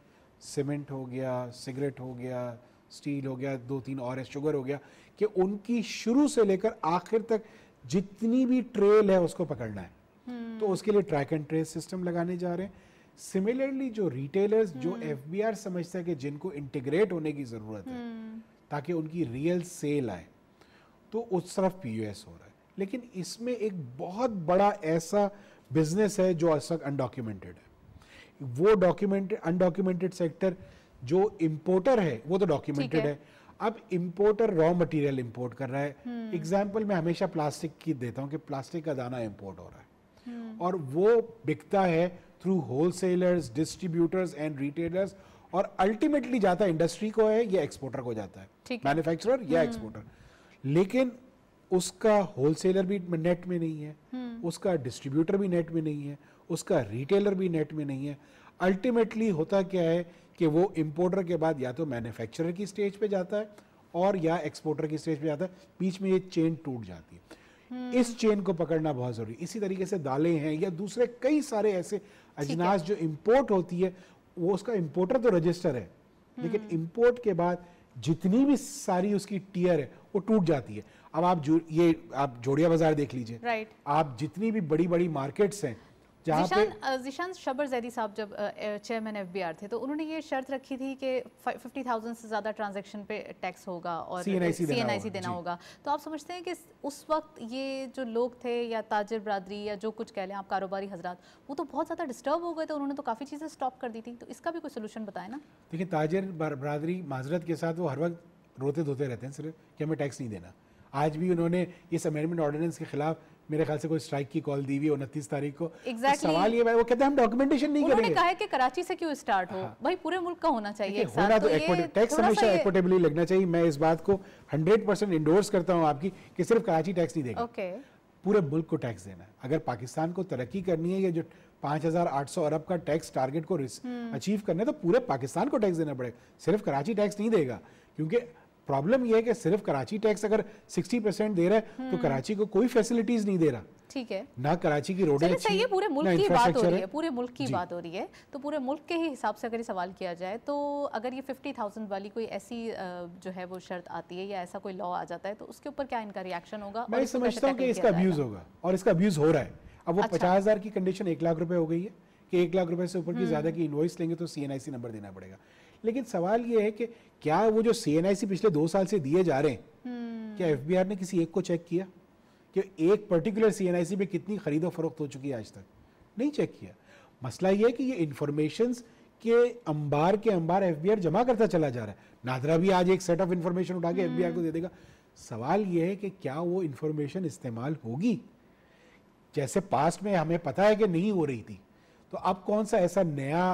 सीमेंट हो गया, सिगरेट हो गया, स्टील हो गया, 2-3 और है, शुगर हो गया, कि उनकी शुरू से लेकर आखिर तक जितनी भी ट्रेल है उसको पकड़ना है। तो उसके लिए ट्रैक एंड ट्रेस सिस्टम लगाने जा रहे हैं। सिमिलरली जो रिटेलर्स जो एफबीआर समझता है कि जिनको इंटीग्रेट होने की जरूरत है ताकि उनकी रियल सेल आए, तो उस तरफ पीयूएस हो रहा है। लेकिन इसमें एक बहुत बड़ा ऐसा बिजनेस है जो आज तक अनडॉक्यूमेंटेड है। वो अनडॉक्यूमेंटेड सेक्टर जो इंपोर्टर है वो तो डॉक्यूमेंटेड है। अब इंपोर्टर रॉ मटेरियल इंपोर्ट कर रहा है। एग्जाम्पल मैं हमेशा प्लास्टिक की देता हूं कि प्लास्टिक का दाना इंपोर्ट हो रहा है और वो बिकता है through wholesalers, distributors and retailers, और अल्टीमेटली जाता है इंडस्ट्री को है या एक्सपोर्टर को जाता है, मैन्युफैक्चरर या एक्सपोर्टर। लेकिन उसका होलसेलर भी नेट में नहीं है, उसका डिस्ट्रीब्यूटर भी नेट में नहीं है, उसका रिटेलर भी नेट में नहीं है। अल्टीमेटली होता क्या है कि वो इंपोर्टर के बाद या तो मैन्युफैक्चरर की स्टेज पे जाता है और या एक्सपोर्टर की स्टेज पे जाता है, बीच में ये चेन टूट जाती है। इस चेन को पकड़ना बहुत जरूरी। इसी तरीके से दालें हैं या दूसरे कई सारे ऐसे अजनास जो इंपोर्ट होती है, वो उसका इंपोर्टर तो रजिस्टर है, लेकिन इंपोर्ट के बाद जितनी भी सारी उसकी टियर है वो टूट जाती है। अब आप जोड़िया बाजार देख लीजिए, आप जितनी भी बड़ी बड़ी मार्केट्स हैं ज़ीशान शबर ज़ैदी साहब जब चेयरमैन एफबीआर थे तो उन्होंने ये शर्त रखी थी कि 50,000 से ज़्यादा ट्रांजैक्शन पे टैक्स होगा और CNIC देना होगा। तो आप समझते हैं कि उस वक्त ये जो लोग थे या ताजिर बरादरी या जो कुछ कह लें आप, कारोबारी हजरात, वो तो बहुत ज़्यादा डिस्टर्ब हो गए थे, उन्होंने तो काफ़ी चीज़ें स्टॉप कर दी थी। तो इसका भी कोई सोल्यूशन बताए ना। देखिए, ताजिर बरादरी माजरत के साथ वो हर वक्त रोते धोते रहते हैं सिर्फ कि हमें टैक्स नहीं देना। आज भी उन्होंने इस अमेंडमेंट ऑर्डिनेंस के खिलाफ मेरे ख्याल से कोई स्ट्राइक की कॉल दी हुई 29 तारीख को। सवाल ये वो कहते हैं हम डॉक्यूमेंटेशन नहीं करेंगे। उन्होंने कहा है कि कराची से क्यों स्टार्ट हो, भाई पूरे मुल्क का होना चाहिए एक साथ। होना तो टैक्स हमेशा इक्विटेबली लगना चाहिए। मैं इस बात को 100% इंडोर्स करता हूं आपकी कि सिर्फ कराची टैक्स नहीं देगा, पूरे मुल्क को टैक्स देना है। अगर पाकिस्तान को तरक्की करनी है, ये जो 5,800 अरब का टैक्स टारगेट को अचीव करना है, तो पूरे पाकिस्तान को टैक्स देना पड़ेगा, सिर्फ कराची टैक्स नहीं देगा। क्योंकि प्रॉब्लम यह है कि सिर्फ कराची टैक्स अगर 60% दे रहा है तो कराची को कोई फैसिलिटीज नहीं दे रहा। ठीक है ना कराची की रोडें अच्छी, ये पूरे मुल्क की बात हो रही है, पूरे मुल्क की बात हो रही है। तो पूरे मुल्क के ही हिसाब से अगर ये सवाल किया जाए तो अगर ये 50,000 वाली कोई ऐसी जो है वो शर्त आती है या ऐसा कोई लॉ आ जाता है तो उसके ऊपर क्या इनका रिएक्शन होगा? मैं समझता हूँ कि इसका अब्यूज होगा और इसका अब्यूज हो रहा है। अब वो 50,000 की कंडीशन 1 लाख रुपए हो गई है कि 1 लाख रुपए से ऊपर की ज्यादा की इनवॉइस लेंगे तो CNIC नंबर देना पड़ेगा। लेकिन सवाल ये है कि क्या वो जो CNIC पिछले 2 साल से दिए जा रहे हैं, क्या एफबीआर ने किसी एक को चेक किया कि एक पर्टिकुलर CNIC पे कितनी खरीदो फरोख्त हो चुकी है? आज तक नहीं चेक किया। मसला ये है कि ये इंफॉर्मेशन के अंबार एफबीआर जमा करता चला जा रहा है। नादरा भी आज एक सेट ऑफ इंफॉर्मेशन उठा के एफबीआर को दे देगा। सवाल ये है कि क्या वो इंफॉर्मेशन इस्तेमाल होगी? जैसे पास्ट में हमें पता है कि नहीं हो रही थी, तो अब कौन सा ऐसा नया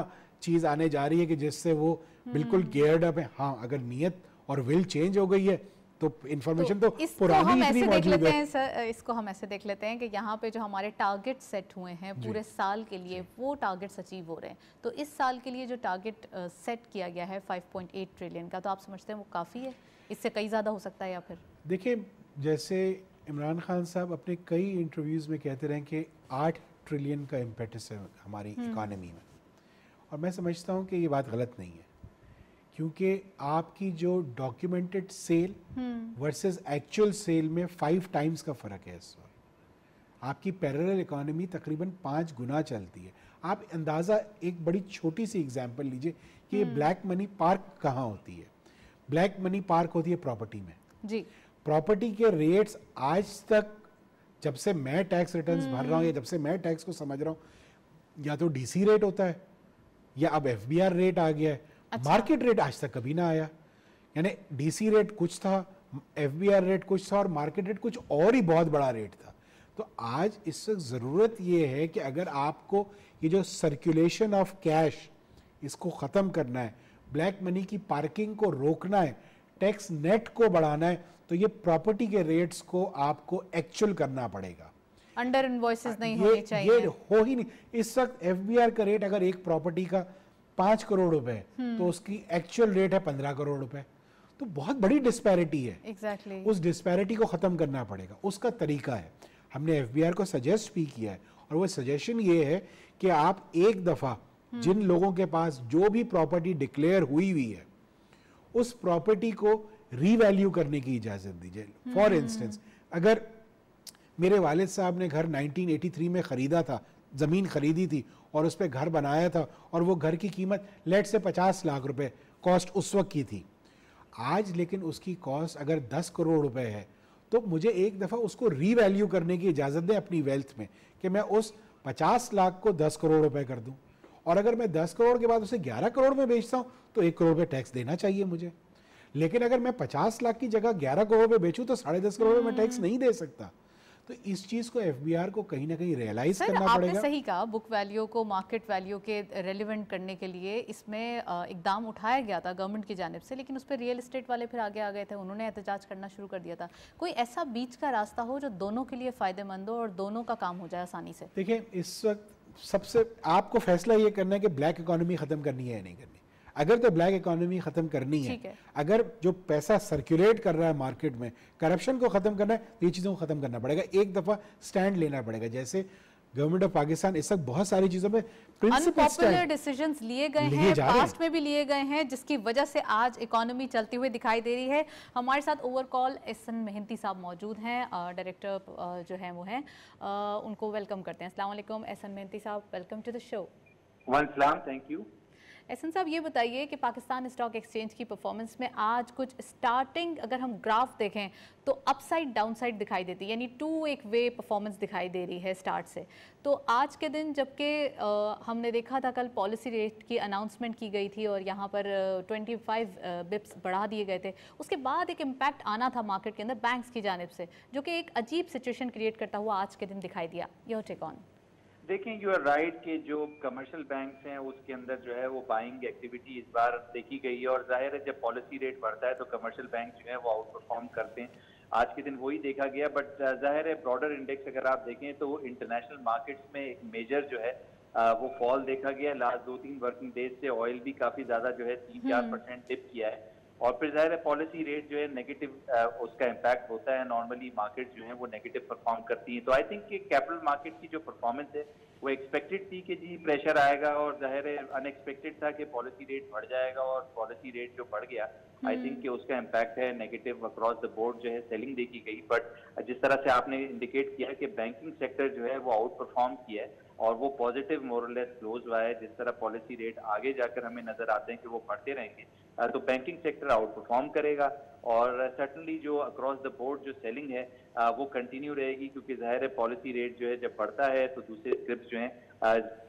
चीज आने जा रही है कि जिससे वो बिल्कुल गियर्ड अप है? हाँ, अगर नीयत और विल चेंज हो गई है तो इंफॉर्मेशन तो पुरानी इतनी मौजूद है। सर, इसको हम ऐसे देख लेते हैं कि यहाँ पे जो हमारे टारगेट सेट हुए हैं पूरे साल के लिए, वो टारगेट्स अचीव हो रहे हैं। तो इस साल के लिए जो टारगेट सेट किया गया है 5.8 ट्रिलियन का, तो आप समझते हैं वो काफ़ी है? इससे कई ज़्यादा हो सकता है या फिर? देखिए, जैसे इमरान खान साहब अपने कई इंटरव्यूज़ में कहते रहे कि 8 ट्रिलियन का इम्पेटस है हमारी इकॉनमी में, और मैं समझता हूँ कि ये बात गलत नहीं है, क्योंकि आपकी जो documented sale versus actual sale में 5 टाइम्स का फ़र्क है इस वक्त। आपकी पैरेलल इकॉनमी तकरीबन 5 गुना चलती है। आप अंदाज़ा एक बड़ी छोटी सी एग्जांपल लीजिए कि ये ब्लैक मनी पार्क कहाँ होती है। ब्लैक मनी पार्क होती है प्रॉपर्टी में जी। प्रॉपर्टी के रेट्स आज तक, जब से मैं टैक्स रिटर्न्स भर रहा हूँ या जब से मैं टैक्स को समझ रहा हूँ, या तो DC रेट होता है या अब FBR रेट आ गया है। अच्छा। मार्केट रेट आज तक कभी ना आया। यानी DC रेट कुछ था, FBR रेट कुछ था और मार्केट रेट कुछ और ही बहुत बड़ा रेट था। तो आज इस वक्त ज़रूरत ये है कि अगर आपको ये जो सर्कुलेशन ऑफ कैश इसको ख़त्म करना है, ब्लैक मनी की पार्किंग को रोकना है, टैक्स नेट को बढ़ाना है, तो ये प्रॉपर्टी के रेट्स को आपको एक्चुअल करना पड़ेगा। अंडर इनवॉइसेस नहीं होने चाहिए। ये हो ही नहीं। इस वक्त FBR का रेट अगर एक प्रॉपर्टी का 5 करोड़ रुपए तो उसकी एक्चुअल रेट है 15 करोड़ रुपए, तो बहुत बड़ी डिस्पैरिटी है। exactly. उस डिस्पैरिटी को खत्म करना पड़ेगा। उसका तरीका है, हमने FBR को सजेस्ट भी किया है और वो सजेशन ये है कि आप एक दफ़ा जिन लोगों के पास जो भी प्रॉपर्टी डिक्लेयर हुई हुई है उस प्रॉपर्टी को रीवैल्यू करने की इजाज़त दीजिए। फॉर इंस्टेंस, अगर मेरे वालिद साहब ने घर 1983 में ख़रीदा था, ज़मीन ख़रीदी थी और उस पर घर बनाया था और वो घर की कीमत लेट से 50 लाख रुपए कॉस्ट उस वक्त की थी, आज लेकिन उसकी कॉस्ट अगर 10 करोड़ रुपए है तो मुझे एक दफ़ा उसको रीवैल्यू करने की इजाज़त दें अपनी वेल्थ में कि मैं उस 50 लाख को 10 करोड़ रुपए कर दूं। और अगर मैं 10 करोड़ के बाद उसे 11 करोड़ में बेचता हूं तो 1 करोड़ रुपए टैक्स देना चाहिए मुझे। लेकिन अगर मैं 50 लाख की जगह 11 करोड़ में बेचूं तो 10.5 करोड़ में टैक्स नहीं दे सकता। तो इस चीज को एफबीआर को कहीं ना कहीं रियलाइज करना पड़ेगा। सही कहा, बुक वैल्यू को मार्केट वैल्यू के रेलिवेंट करने के लिए इसमें इकदाम उठाया गया था गवर्नमेंट की जानिब से, लेकिन उस पर रियल एस्टेट वाले फिर आगे आ गए थे, उन्होंने एहतजाज करना शुरू कर दिया था। कोई ऐसा बीच का रास्ता हो जो दोनों के लिए फायदेमंद हो और दोनों का काम हो जाए आसानी से? देखिए, इस वक्त सबसे आपको फैसला ये करना है कि ब्लैक इकोनॉमी खत्म करनी है या नहीं करनी। अगर तो ब्लैक इकोनॉमी खत्म करनी है, अगर जो पैसा सर्कुलेट कर रहा है मार्केट में, करप्शन को खत्म करना है, तो ये चीज़ों को खत्म करना पड़ेगा। एक दफ़ा स्टैंड लेना पड़ेगा। जैसे गवर्नमेंट ऑफ पाकिस्तान इस वक्त बहुत सारी चीज़ों में अनपॉपुलर डिसीजंस लिए गए हैं, पास्ट में भी लिए गए हैं, जिसकी वजह से आज इकोनॉमी चलती हुई दिखाई दे रही है। हमारे साथ ओवरकॉल एहसन मेहंती साहब मौजूद हैं, डायरेक्टर जो हैं वो हैं, उनको वेलकम करते हैं। अस्सलाम वालेकुम एहसन मेहंती साहब, वेलकम टू द शो। वालेकुम, थैंक यू। एहसन साहब, ये बताइए कि पाकिस्तान स्टॉक एक्सचेंज की परफॉर्मेंस में आज कुछ स्टार्टिंग अगर हम ग्राफ देखें तो अपसाइड डाउनसाइड दिखाई देती है, यानी टू एक वे परफॉर्मेंस दिखाई दे रही है स्टार्ट से। तो आज के दिन जबकि हमने देखा था कल पॉलिसी रेट की अनाउंसमेंट की गई थी और यहाँ पर 25 बिप्स बढ़ा दिए गए थे, उसके बाद एक इम्पैक्ट आना था मार्केट के अंदर बैंक्स की जानिब से, जो कि एक अजीब सिचुएशन क्रिएट करता हुआ आज के दिन दिखाई दिया। Your take on. देखें, यू आर राइट कि जो कमर्शियल बैंक्स हैं उसके अंदर जो है वो बाइंग एक्टिविटी इस बार देखी गई है, और जाहिर है जब पॉलिसी रेट बढ़ता है तो कमर्शियल बैंक जो है वो आउट परफॉर्म करते हैं। आज के दिन वही देखा गया, बट जाहिर है ब्रॉडर इंडेक्स अगर आप देखें तो इंटरनेशनल मार्केट्स में एक मेजर जो है वो फॉल देखा गया। लास्ट 2-3 वर्किंग डेज से ऑयल भी काफी ज्यादा जो है 3-4% डिप किया है, और फिर जाहिर है पॉलिसी रेट जो है नेगेटिव उसका इम्पैक्ट होता है। नॉर्मली मार्केट जो है वो नेगेटिव परफॉर्म करती है। तो आई थिंक कि कैपिटल मार्केट की जो परफॉर्मेंस है वो एक्सपेक्टेड थी कि जी प्रेशर आएगा, और जाहिर है अनएक्सपेक्टेड था कि पॉलिसी रेट बढ़ जाएगा, और पॉलिसी रेट जो बढ़ गया आई थिंक कि उसका इम्पैक्ट है नेगेटिव अक्रॉस द बोर्ड जो है सेलिंग देखी गई। बट जिस तरह से आपने इंडिकेट किया कि बैंकिंग सेक्टर जो है वो आउट परफॉर्म किया है और वो पॉजिटिव मोरलेस क्लोज हुआ है, जिस तरह पॉलिसी रेट आगे जाकर हमें नजर आते हैं कि वो बढ़ते रहेंगे तो बैंकिंग सेक्टर आउट परफॉर्म करेगा, और सर्टनली जो अक्रॉस द बोर्ड जो सेलिंग है वो कंटिन्यू रहेगी, क्योंकि जाहिर है पॉलिसी रेट जो है जब बढ़ता है तो दूसरे स्क्रिप्ट जो है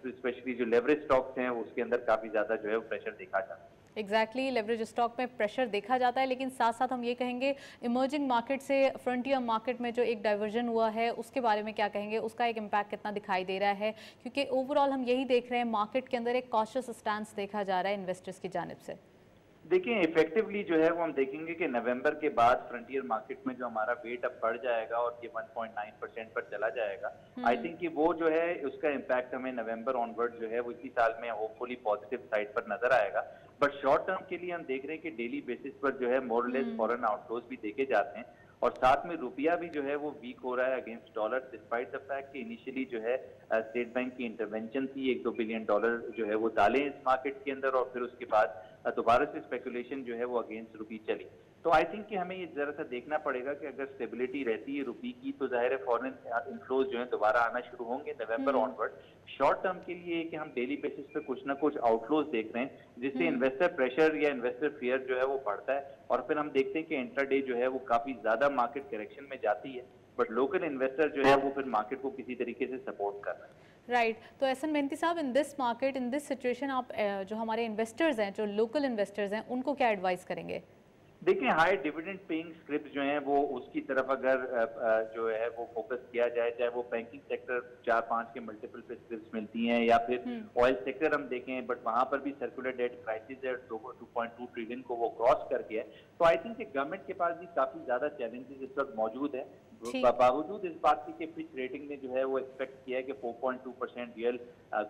स्पेशली जो लेवरेज स्टॉक्स हैं उसके अंदर काफी ज्यादा जो है वो प्रेशर देखा जाता है। एग्जैक्टली, लेवरेज स्टॉक में प्रेशर देखा जाता है, लेकिन साथ साथ हम ये कहेंगे इमर्जिंग मार्केट से फ्रंटियर मार्केट में जो एक डाइवर्जन हुआ है उसके बारे में क्या कहेंगे, उसका एक इम्पैक्ट कितना दिखाई दे रहा है? क्योंकि ओवरऑल हम यही देख रहे हैं मार्केट के अंदर एक कॉशियस स्टांस देखा जा रहा है इन्वेस्टर्स की जानिब से। देखिए, इफेक्टिवली जो है वो हम देखेंगे कि नवंबर के बाद फ्रंटियर मार्केट में जो हमारा वेट अब बढ़ जाएगा और ये 1.9% पर चला जाएगा, आई थिंक कि वो जो है उसका इम्पैक्ट हमें नवंबर ऑनवर्ड जो है वो इसी साल में होपफुली पॉजिटिव साइड पर नजर आएगा। बट शॉर्ट टर्म के लिए हम देख रहे हैं कि डेली बेसिस पर जो है मोरलेस फॉरेन आउटफ्लोज भी देखे जाते हैं, और साथ में रुपया भी जो है वो वीक हो रहा है against dollar, despite the fact कि इनिशियली जो है स्टेट बैंक की इंटरवेंशन थी, $1-2 बिलियन जो है वो डाले इस मार्केट के अंदर, और फिर उसके बाद दोबारा से स्पेकुलेशन जो है वो अगेंस्ट रुपी चली। तो आई थिंक कि हमें ये जरा सा देखना पड़ेगा कि अगर स्टेबिलिटी रहती है रुपी की तो जाहिर है फॉरेन इनफ्लोज जो है दोबारा आना शुरू होंगे नवंबर ऑनवर्ड। शॉर्ट टर्म के लिए कि हम डेली बेसिस पे कुछ ना कुछ आउटफ्लोज देख रहे हैं, जिससे इन्वेस्टर प्रेशर या इन्वेस्टर फियर जो है वो बढ़ता है, और फिर हम देखते हैं कि इंट्राडे जो है वो काफी ज्यादा मार्केट करेक्शन में जाती है, बट लोकल इन्वेस्टर जो है वो फिर मार्केट को किसी तरीके से सपोर्ट कर रहे हैं। राइट तो एहसन मेहंती साहब, in this market, in this situation, आप जो हमारे इन्वेस्टर्स हैं, जो लोकल इन्वेस्टर्स हैं, उनको क्या एडवाइस करेंगे? देखिए, हाई डिविडेंड पेइंग स्क्रिप्ट जो हैं वो उसकी तरफ अगर जो है वो फोकस किया जाए, चाहे वो बैंकिंग सेक्टर 4-5 के मल्टीपल पे स्क्रिप्ट मिलती हैं, या फिर ऑयल सेक्टर हम देखें, बट वहां पर भी सर्कुलर डेट क्राइसिस है, 2.2 ट्रिलियन को वो क्रॉस कर गया है। तो आई थिंक गवर्नमेंट के पास भी काफी ज्यादा चैलेंजेस इस वक्त मौजूद है। बावजूद इस बात की फिच रेटिंग ने जो है वो एक्सपेक्ट किया है कि 4.2% रियल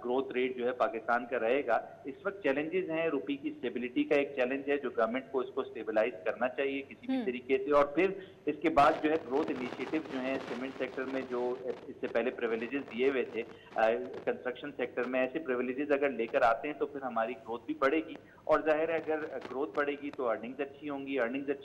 ग्रोथ रेट जो है पाकिस्तान का रहेगा। इस वक्त चैलेंजेस हैं, रुपये की स्टेबिलिटी का एक चैलेंज है जो गवर्नमेंट को इसको स्टेबलाइज करना चाहिए किसी भी तरीके से, और फिर इसके बाद जो है ग्रोथ इनिशिएटिव जो है सीमेंट सेक्टर में जो इससे पहले प्रिविलेजेस दिए हुए थे कंस्ट्रक्शन सेक्टर में, ऐसे प्रिविलेजेस अगर लेकर आते हैं तो फिर हमारी ग्रोथ भी बढ़ेगी, और जाहिर है अगर ग्रोथ बढ़ेगी तो अर्निंग्स अच्छी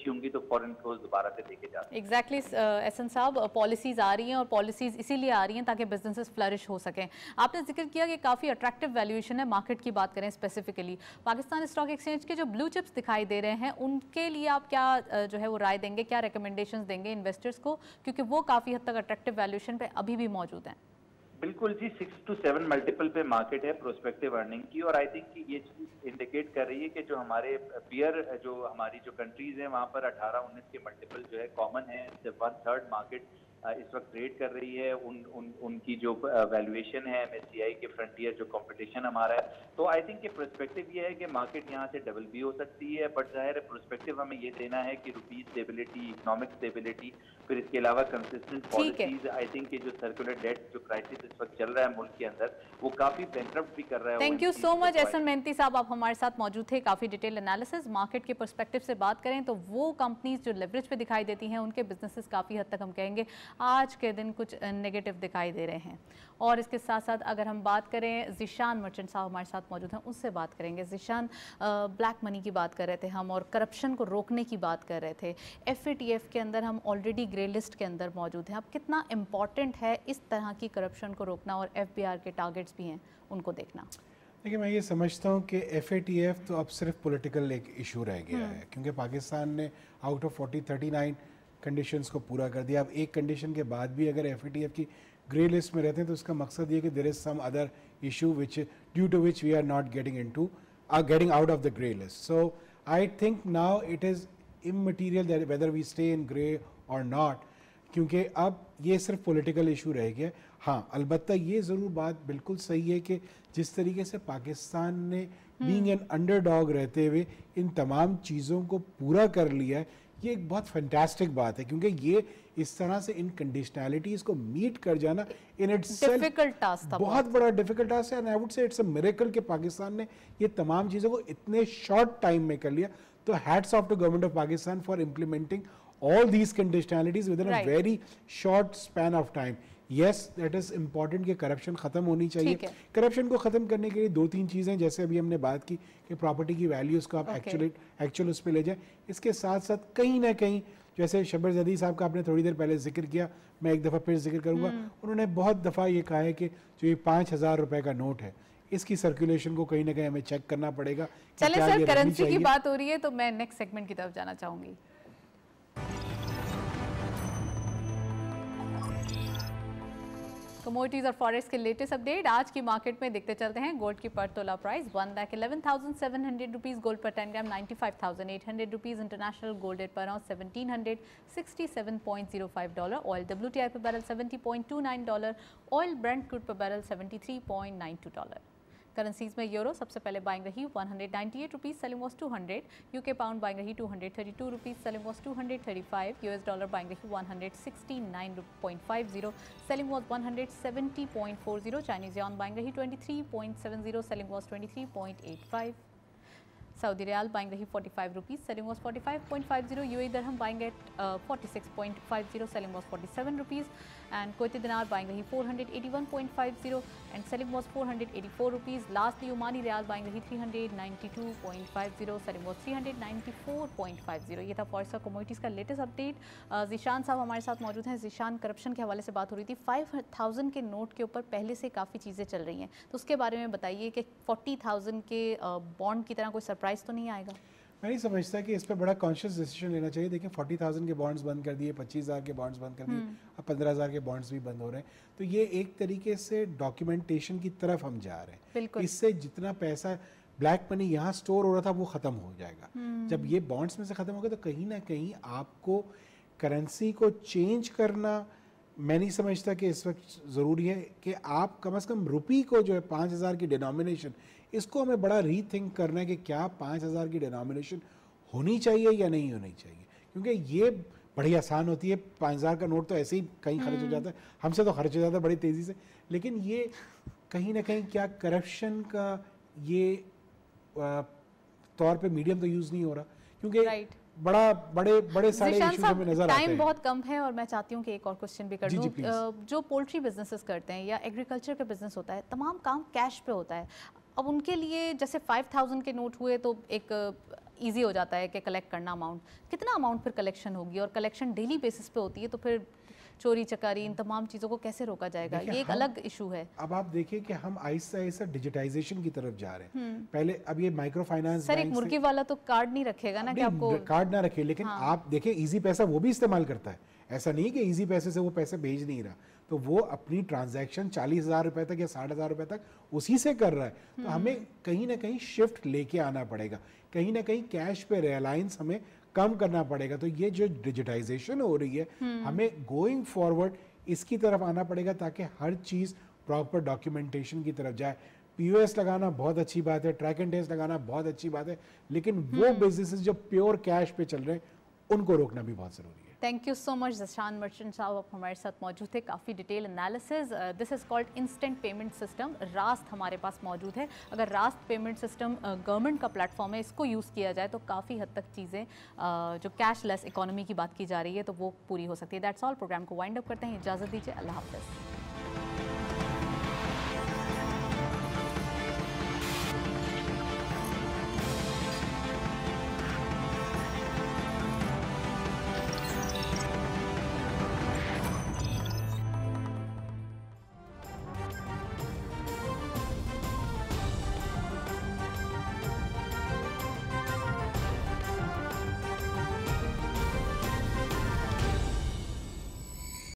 होंगी तो फॉरेन फ्लोज दोबारा से देखे जाते हैं। एग्जैक्टली एहसन साहब, पॉलिसीज आ रही हैं और पॉलिसीज इसीलिए आ रही हैं ताकि बिजनेसेस फ्लरिश हो सकें। आपने जिक्र किया कि काफ़ी अट्रैक्टिव वैल्यूएशन है, मार्केट की बात करें स्पेसिफिकली पाकिस्तान स्टॉक एक्सचेंज के जो ब्लू चिप्स दिखाई दे रहे हैं उनके लिए आप क्या जो है वो राय देंगे, क्या रिकमेंडेशंस देंगे इन्वेस्टर्स को, क्योंकि वो काफ़ी हद तक अट्रैक्टिव वैल्यूएशन पे अभी भी मौजूद हैं? बिल्कुल जी, 6 to 7 मल्टीपल पे मार्केट है प्रोस्पेक्टिव अर्निंग की, और आई थिंक कि ये चीज इंडिकेट कर रही है कि जो हमारे पीयर जो हमारी जो कंट्रीज हैं वहाँ पर 18-19 के मल्टीपल जो है कॉमन है। 1/3 मार्केट इस वक्त ट्रेड कर रही है, उनकी जो वैल्यूएशन है MSCI के फ्रंटियर जो कंपटीशन हमारा है, तो आई थिंक कि पर्सपेक्टिव ये है कि मार्केट यहाँ से डबल भी हो सकती है, बट जाहिर है पर्सपेक्टिव हमें ये देना है कि रुपी स्टेबिलिटी, इकोनॉमिक स्टेबिलिटी, फिर इसके अलावा कंसिस्टेंट पॉलिसीज। आई थिंक कि जो सर्कुलर डेट जो क्राइसिस इस वक्त चल रहा है मुल्क के अंदर वो काफी बैंकरप्ट भी कर रहा है। Thank you so much Ehsan Mehnati साहब, आप हमारे साथ मौजूद थे, काफी डिटेल एनालिसिस। मार्केट के पर्सपेक्टिव से बात करें तो वो कंपनीज जो लेवरेज पे दिखाई देती हैं उनके बिजनेसेस काफी हद तक हम कहेंगे आज के दिन कुछ नेगेटिव दिखाई दे रहे हैं। और इसके साथ साथ अगर हम बात करें, ज़ीशान मर्चेंट साहब हमारे साथ मौजूद हैं, उससे बात करेंगे। ज़ीशान, ब्लैक मनी की बात कर रहे थे हम और करप्शन को रोकने की बात कर रहे थे। FATF के अंदर हम ऑलरेडी ग्रे लिस्ट के अंदर मौजूद हैं। अब कितना इम्पॉर्टेंट है इस तरह की करप्शन को रोकना और FBR के टारगेट्स भी हैं उनको देखना? देखिए, मैं ये समझता हूँ कि FATF तो अब सिर्फ पॉलिटिकल एक इशू रह गया है, क्योंकि पाकिस्तान ने आउट ऑफ 39 कंडीशंस को पूरा कर दिया। अब एक कंडीशन के बाद भी अगर FATF की ग्रे लिस्ट में रहते हैं तो उसका मकसद ये कि there is some other issue which due to which we are not getting out of the grey list. So I think now it is immaterial that whether we stay in grey or not, क्योंकि अब ये सिर्फ political issue रह गया। हाँ, अलबत्ता ये ज़रूर बात बिल्कुल सही है कि जिस तरीके से पाकिस्तान ने बीइंग एन अंडरडॉग रहते हुए इन तमाम चीज़ों को पूरा कर लिया है, ये एक बहुत फैंटास्टिक बात है, क्योंकि ये इस तरह से इन कंडीशनैलिटीज़ को मीट कर जाना इन इटसेल्फ डिफिकल्ट टास्क था, बहुत बड़ा डिफिकल्ट टास्क है। And I would say it's a miracle कि पाकिस्तान ने ये तमाम चीज़ों को इतने शॉर्ट टाइम में कर लिया। तो hats off to government of Pakistan for implementing all these conditionalities within a very short span of time. Yes, that is important कि करप्शन ख़त्म होनी चाहिए। करप्शन को ख़त्म करने के लिए 2-3 चीज़ें, जैसे अभी हमने बात की कि प्रॉपर्टी की वैल्यूज़ को आप एक्चुअल उस पर ले जाएं। इसके साथ साथ कहीं ना कहीं, जैसे शबर जदी साहब का आपने थोड़ी देर पहले जिक्र किया, मैं एक दफ़ा फिर जिक्र करूँगा, उन्होंने बहुत दफ़ा ये कहा है कि जो ये 5,000 रुपये का नोट है इसकी सर्कुलेशन को कहीं ना कहीं हमें चेक करना पड़ेगा। चलें सर, करेंसी की बात हो रही है तो मैं नेक्स्ट सेगमेंट की तरफ जाना चाहूँगी। कमोडिटीज और फॉरेक्स के लेटेस्ट अपडेट आज की मार्केट में देखते चलते हैं। गोल्ड की पर तोला प्राइस 1,11,700 रुपीज़, गोल्ड पर 10 gram 95,800 rupees, international gold rate पर अराउंड $1,767.05, ऑयल WTI पर बैरल $70.29, ऑयल ब्रेंट क्रूड पर बैरल $73.92। करेंसीज में यूरो सबसे पहले बाइंग रही 198 rupees, selling was 200, UK pound buying रही 232 rupees, selling was 235, US dollar buying रही 169.50, selling was 170.40, Chinese yuan buying रही 23.70, selling was 23.85, Saudi riyal buying रही 45 rupees, selling was 45.50, UAE dirham buying at 46.50, selling was 47 rupees, and Kuwaiti dinar buying रही 481.50 and selling was 484 rupees. Lastly Omani riyal buying रही 392.50, selling was 394.50। ये था forex और commodities का latest update. Zeeshan साहब हमारे साथ मौजूद हैं। ज़ीशान, करप्शन के हवाले से बात हो रही थी, 5,000 के नोट के ऊपर पहले से काफ़ी चीज़ें चल रही हैं, तो उसके बारे में बताइए कि 40,000 के बॉन्ड की तरह कोई सरप्राइज़ तो नहीं आएगा? मैं नहीं समझता कि इस पर बड़ा कॉन्शियस डिसीजन लेना चाहिए। देखिए, 40,000 के बॉन्ड्स बंद कर दिए, 25,000 के बॉन्ड्स बंद कर दिए, अब 15,000 के बॉन्ड्स भी बंद हो रहे हैं, तो ये एक तरीके से डॉक्यूमेंटेशन की तरफ हम जा रहे हैं। इससे जितना पैसा ब्लैक मनी यहाँ स्टोर हो रहा था वो ख़त्म हो जाएगा। जब ये बॉन्ड्स में से ख़त्म होगा तो कहीं ना कहीं आपको करेंसी को चेंज करना, मैं नहीं समझता कि इस वक्त ज़रूरी है कि आप कम से कम रुपी को जो है 5,000 की डिनोमिनेशन, इसको हमें बड़ा रीथिंक करना है कि क्या 5,000 की डिनोमिनेशन होनी चाहिए या नहीं होनी चाहिए, क्योंकि ये बड़ी आसान होती है। 5,000 का नोट तो ऐसे ही कहीं खर्च हो जाता है, हमसे तो खर्च हो जाता है बड़ी तेज़ी से। लेकिन ये कहीं ना कहीं क्या करप्शन का ये तौर पे मीडियम तो यूज़ नहीं हो रहा, क्योंकि बड़े सारे इश्यूज हमें नजर आते हैं। टाइम बहुत कम है और मैं चाहती हूँ कि एक और क्वेश्चन भी कर दूँ। जो पोल्ट्री बिजनेसेस करते हैं या एग्रीकल्चर का बिजनेस होता है, तमाम काम कैश पे होता है। अब उनके लिए जैसे 5,000 के नोट हुए तो एक इजी हो जाता है कि कलेक्ट करना अमाउंट, कितना अमाउंट फिर कलेक्शन होगी, और कलेक्शन डेली बेसिस पे होती है, तो फिर चोरी चकारी इन तमाम चीज़ों को कैसे रोका जाएगा, ये एक अलग इशू है। अब आप देखिए कि हम आहिस्ता आहिस्ता डिजिटाइजेशन की तरफ जा रहे हैं। पहले अब ये माइक्रो फाइनेंस सर, एक मुर्गी वाला तो कार्ड नहीं रखेगा ना कि आपको कार्ड ना रखे, लेकिन आप देखें इजी पैसा वो भी इस्तेमाल करता है। ऐसा नहीं कि इजी पैसे से वो पैसे भेज नहीं रहा, तो वो अपनी ट्रांजैक्शन 40,000 रुपए तक या 60,000 रुपए तक उसी से कर रहा है। तो हमें कहीं ना कहीं शिफ्ट लेके आना पड़ेगा, कहीं ना कहीं कैश पे रिलायंस हमें कम करना पड़ेगा। तो ये जो डिजिटाइजेशन हो रही है, हमें गोइंग फॉरवर्ड इसकी तरफ आना पड़ेगा ताकि हर चीज़ प्रॉपर डॉक्यूमेंटेशन की तरफ जाए। पीओएस लगाना बहुत अच्छी बात है, ट्रैक एंड ट्रेस लगाना बहुत अच्छी बात है, लेकिन वो बिजनेसेस जो प्योर कैश पे चल रहे हैं उनको रोकना भी बहुत ज़रूरी है। Thank you so much Zeeshan Merchant साहब, आप हमारे साथ मौजूद थे, काफ़ी detail analysis. This is called instant payment system, Raast हमारे पास मौजूद है। अगर रास्त पेमेंट सिस्टम गवर्नमेंट का प्लेटफॉर्म है, इसको यूज़ किया जाए तो काफ़ी हद तक चीज़ें जो कैशलेस इकोनॉमी की बात की जा रही है तो वो पूरी हो सकती है। दैट्स ऑल, प्रोग्राम को वाइंड अप करते हैं, इजाज़त दीजिए, अल्लाह हाफ़िज़।